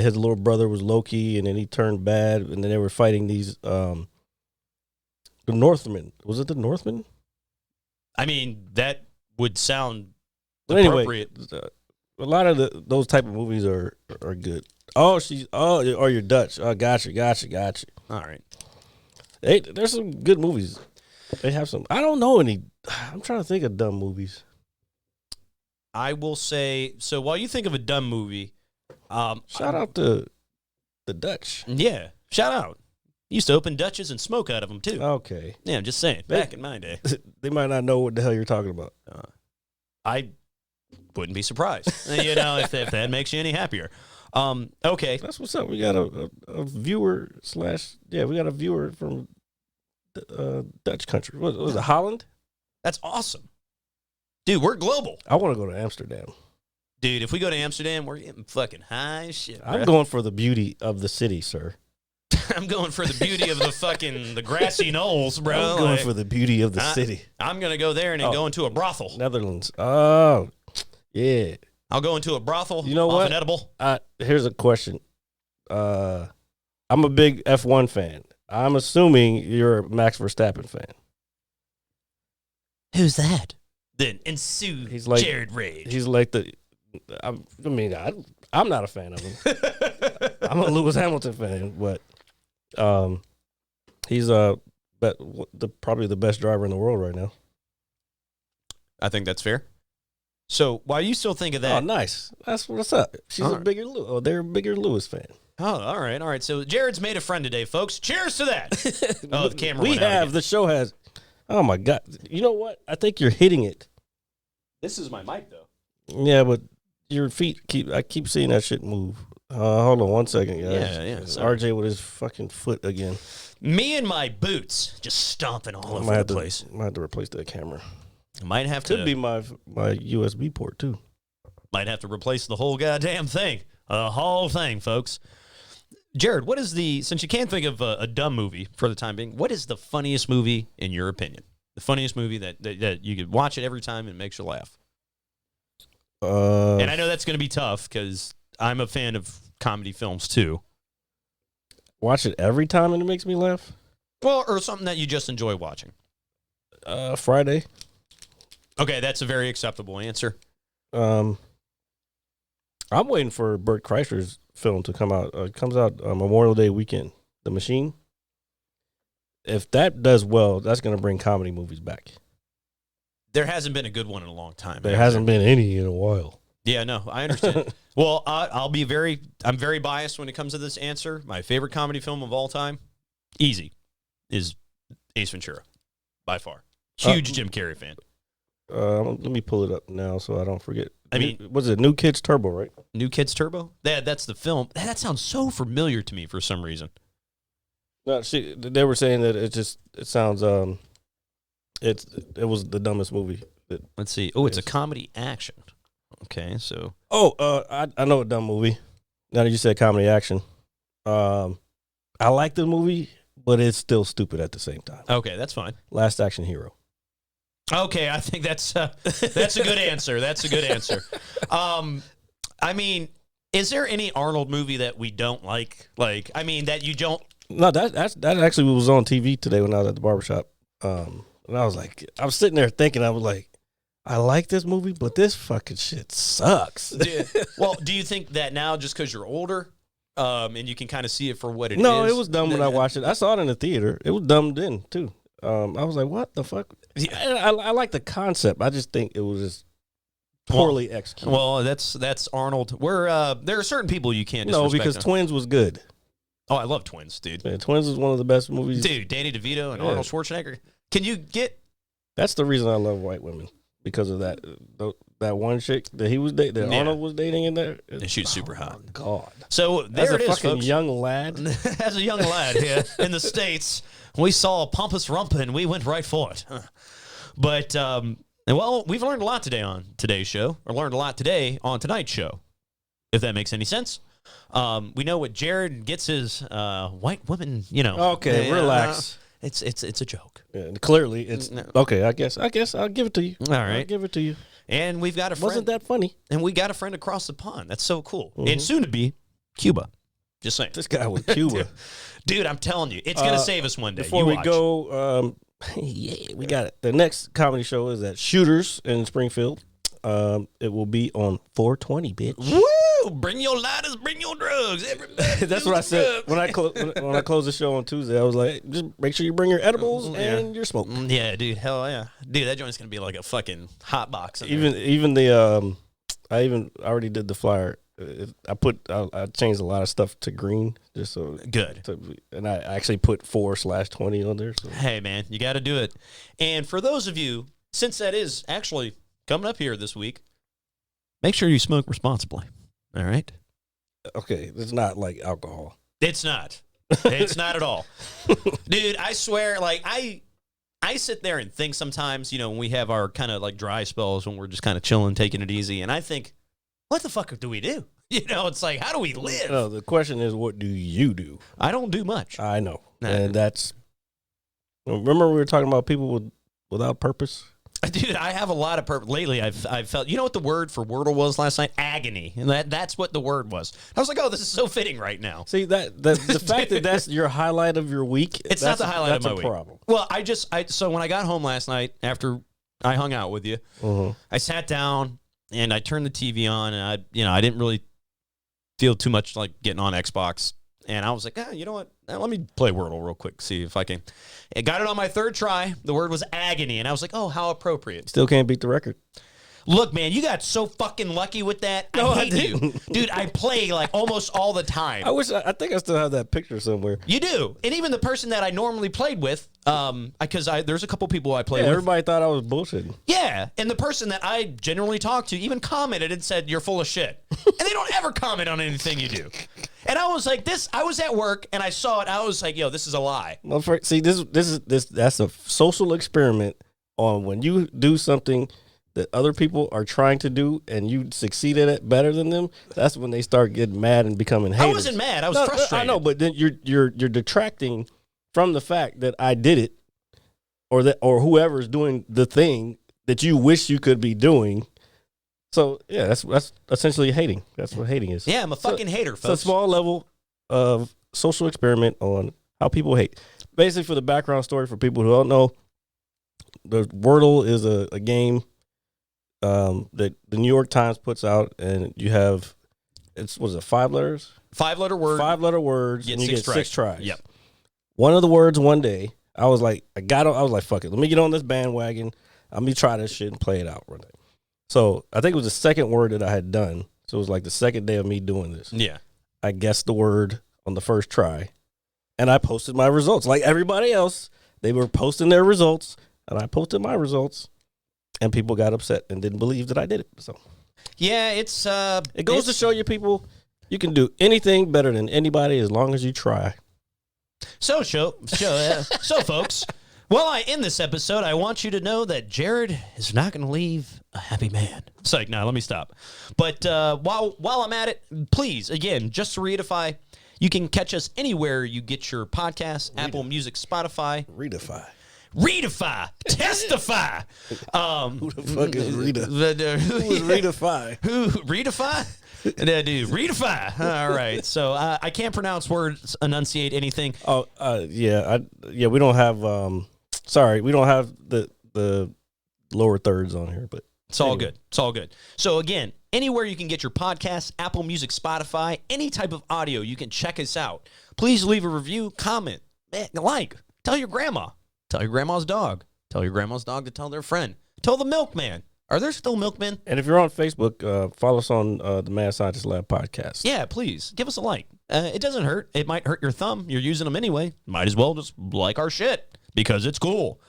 his little brother was Loki, and then he turned bad, and then they were fighting these the Northmen. Was it the Northmen? I mean, that would sound But anyway, appropriate. a lot of those type of movies are good. Oh, you're Dutch. Oh, gotcha. All right. Hey, there's some good movies. They have some. I don't know any. I'm trying to think of dumb movies. I will say, so while you think of a dumb movie, Shout out to the Dutch. yeah, shout out. Used to open Dutches and smoke out of them, too. Okay. Yeah, I'm just saying, back in my day. They might not know what the hell you're talking about. I wouldn't be surprised, if that makes you any happier. Okay. That's what's up. We got a viewer we got a viewer from Dutch country. What was it, Holland? That's awesome. Dude, we're global. I want to go to Amsterdam. Dude, if we go to Amsterdam, we're getting fucking high as shit, I'm bruh. going for the beauty of the city, sir. I'm going for the beauty of the grassy knolls, bro. I'm going for the beauty of the city. I'm going to go there and then go into a brothel. Netherlands. Oh, yeah. I'll go into a brothel. You know off what? An edible. Here's a question. I'm a big F1 fan. I'm assuming you're a Max Verstappen fan. Who's that? Then ensue He's like Jared Rage. He's like I'm not a fan of him. I'm a Lewis Hamilton fan, but he's probably the best driver in the world right now. I think that's fair. So while you still think of that, Oh, nice. That's what's up. She's All a right. bigger. They're a bigger Lewis fan. oh, all right. So Jared's made a friend today, folks. Cheers to that. Oh, the camera. We went out have again. the show has. Oh my God! You know what? I think you're hitting it. This is my mic, though. Yeah, but your feet I keep seeing that shit move. Hold on 1 second, guys. Yeah. RJ with his fucking foot again. Me and my boots just stomping all over the place. Might have to replace that camera. Might have to. Could be my USB port too. Might have to replace the whole goddamn thing. The whole thing, folks. Jared, since you can't think of a dumb movie for the time being, what is the funniest movie in your opinion? The funniest movie that you could watch it every time and it makes you laugh? And I know that's going to be tough because I'm a fan of comedy films too. Watch it every time and it makes me laugh. Well, or something that you just enjoy watching. Friday. Okay, that's a very acceptable answer. I'm waiting for Bert Kreischer's film to come out. It comes out Memorial Day weekend. The Machine. If that does well, that's going to bring comedy movies back. There hasn't been a good one in a long time. There hasn't been any in a while. Yeah, no, I understand. Well, I'm very biased when it comes to this answer. My favorite comedy film of all time, easy, is Ace Ventura, by far. Huge Jim Carrey fan. Let me pull it up now so I don't forget. I mean, was it New Kids Turbo, right? New Kids Turbo? That's the film. That sounds so familiar to me for some reason. No, they were saying that it sounds it was the dumbest movie. Let's see. Oh, it's a comedy action. Okay, so I know a dumb movie. Now that you said comedy action, I like the movie, but it's still stupid at the same time. okay, that's fine. Last Action Hero. Okay, I think that's a good answer. That's a good answer. I mean, is there any Arnold movie that we don't like? Like, I mean, that you don't. No, that actually was on TV today when I was at the barbershop. And I was like, I was sitting there thinking, I was like, I like this movie, but this fucking shit sucks. Well, do you think that now just because you're older, and you can kind of see it for what it is? No, it was dumb when I watched it. I saw it in the theater. It was dumb then too. I was like, what the fuck? I like the concept. I just think it was just poorly executed. Well, that's Arnold. There are certain people you can't No, disrespect. because Twins was good. Oh, I love Twins, dude. Man, Twins is one of the best movies. Dude, Danny DeVito and Yeah. Arnold Schwarzenegger. Can you get? That's the reason I love white women, because of that one chick that he was dating, that Yeah. Arnold was dating in there. And she's super hot. God, So there as it a is, fucking folks. young lad. As a young lad here in the States, we saw a pompous rump and we went right for it. But, well, we've learned a lot today on today's show, or learned a lot today on tonight's show, if that makes any sense. We know what Jared gets his white women, Okay, relax. It's a joke. Yeah, clearly, it's okay. I guess I'll give it to you. All right. I'll give it to you. And we've got a friend. Wasn't that funny? And we got a friend across the pond. That's so cool. And soon to be Cuba. Just saying. This guy with Cuba. Dude, I'm telling you, it's going to save us one day. Before You we watch. go, yeah, we got it. The next comedy show is at Shooters in Springfield. It will be on 420, bitch. Woo! Bring your lighters, bring your drugs. Everybody That's do what I the said drugs. when I closed the show on Tuesday. I was like, just make sure you bring your edibles and your smoke. Yeah, dude. Hell yeah. Dude, that joint's going to be like a fucking hot box. in there. Even the I already did the flyer. I changed a lot of stuff to green just so Good. and I actually put 4/20 on there. So. Hey, man, you got to do it. And for those of you, since that is actually coming up here this week, make sure you smoke responsibly. All right? Okay, it's not like alcohol. It's not. It's not at all. Dude, I swear, like, I sit there and think sometimes, when we have our kind of like dry spells when we're just kind of chilling, taking it easy, and I think, what the fuck do we do? It's like, how do we live? No, the question is, what do you do? I don't do much. I know, Nah. and that's. Remember we were talking about people without purpose. Dude, I have a lot of purpose. Lately, I've felt, you know what the word for Wordle was last night? Agony. And that's what the word was. I was like, oh, this is so fitting right now. See, the fact that that's your highlight of your week. It's not the highlight of my week. That's a problem. Well, so when I got home last night after I hung out with you, I sat down and I turned the TV on, and I didn't really feel too much like getting on Xbox. And I was like, you know what? Let me play Wordle real quick, see if I can. I got it on my third try. The word was agony. And I was like, oh, how appropriate. Still can't beat the record. Look, man, you got so fucking lucky with that. No, I I hate you. didn't. Dude, I play like almost all the time. I think I still have that picture somewhere. You do. And even the person that I normally played with, because there's a couple people I play Yeah, with. everybody thought I was bullshitting. Yeah, and the person that I generally talk to even commented and said, you're full of shit. And they don't ever comment on anything you do. And I was like, I was at work and I saw it. I was like, yo, this is a lie. Well, see, that's a social experiment on when you do something that other people are trying to do and you succeed at it better than them. That's when they start getting mad and becoming haters. I wasn't mad. I was frustrated. I know, but then you're detracting from the fact that I did it, or whoever's doing the thing that you wish you could be doing. So yeah, that's essentially hating. That's what hating is. Yeah, I'm a fucking hater, It's a folks. small level of social experiment on how people hate. Basically, for the background story, for people who don't know, the Wordle is a game that the New York Times puts out, and you have, was it 5 letters? 5-letter word. 5-letter words, Get and you six get 6 tries. tries. Yep. One of the words one day, I was like, fuck it. Let me get on this bandwagon. Let me try this shit and play it out one day. So I think it was the second word that I had done. So it was like the second day of me doing this. Yeah. I guessed the word on the first try, and I posted my results. Like everybody else, they were posting their results, and I posted my results, and people got upset and didn't believe that I did it. So Yeah, it's it goes to show you, people, you can do anything better than anybody as long as you try. So folks, while I end this episode, I want you to know that Jared is not going to leave a happy man. It's like, no, let me stop. But while I'm at it, please, again, just to reiterify, you can catch us anywhere you get your podcasts, Apple Music, Spotify. Redify, testify. Who the fuck is Rita? Who Who is Redify? Who Redify? Yeah, dude, Redify. All right, so I can't pronounce words, enunciate anything. Oh, yeah, we don't have. Sorry, we don't have the lower thirds on here, but It's all good. It's all good. So again, anywhere you can get your podcasts, Apple Music, Spotify, any type of audio, you can check us out. Please leave a review, comment, like, tell your grandma, tell your grandma's dog, tell your grandma's dog to tell their friend, tell the milkman. Are there still milkmen? And if you're on Facebook, follow us on the Mad Scientist Lab podcast. Yeah, please give us a like. It doesn't hurt. It might hurt your thumb. You're using them anyway. Might as well just like our shit because it's cool.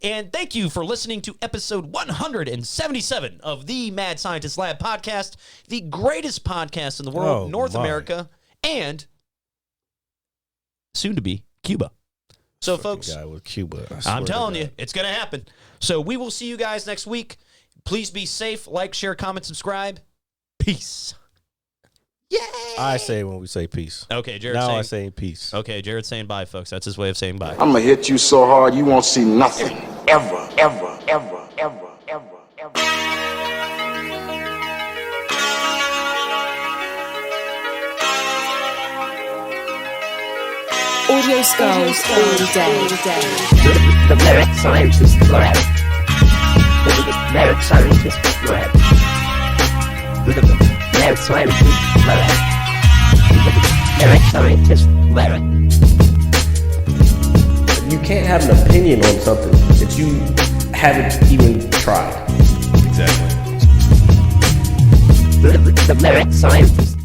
And thank you for listening to episode 177 of the Mad Scientist Lab podcast, the greatest podcast in the world, North America, and soon to be Cuba. So, folks, guy with Cuba. I'm telling you, it's going to happen. So we will see you guys next week. Please be safe. Like, share, comment, subscribe. Peace. Yay! I say when we say peace. Okay, Jared. Now I say peace. Okay, Jared's saying bye, folks. That's his way of saying bye. I'm gonna hit you so hard you won't see nothing. Ever, ever, ever, ever, ever, ever. Audio Skulls all day. The Merit Scientist Lab. The Merit Scientist Lab. The Merit Scientist Lab. The Merit Scientist Lab. You can't have an opinion on something that you haven't even tried. Exactly. The Merit Scientist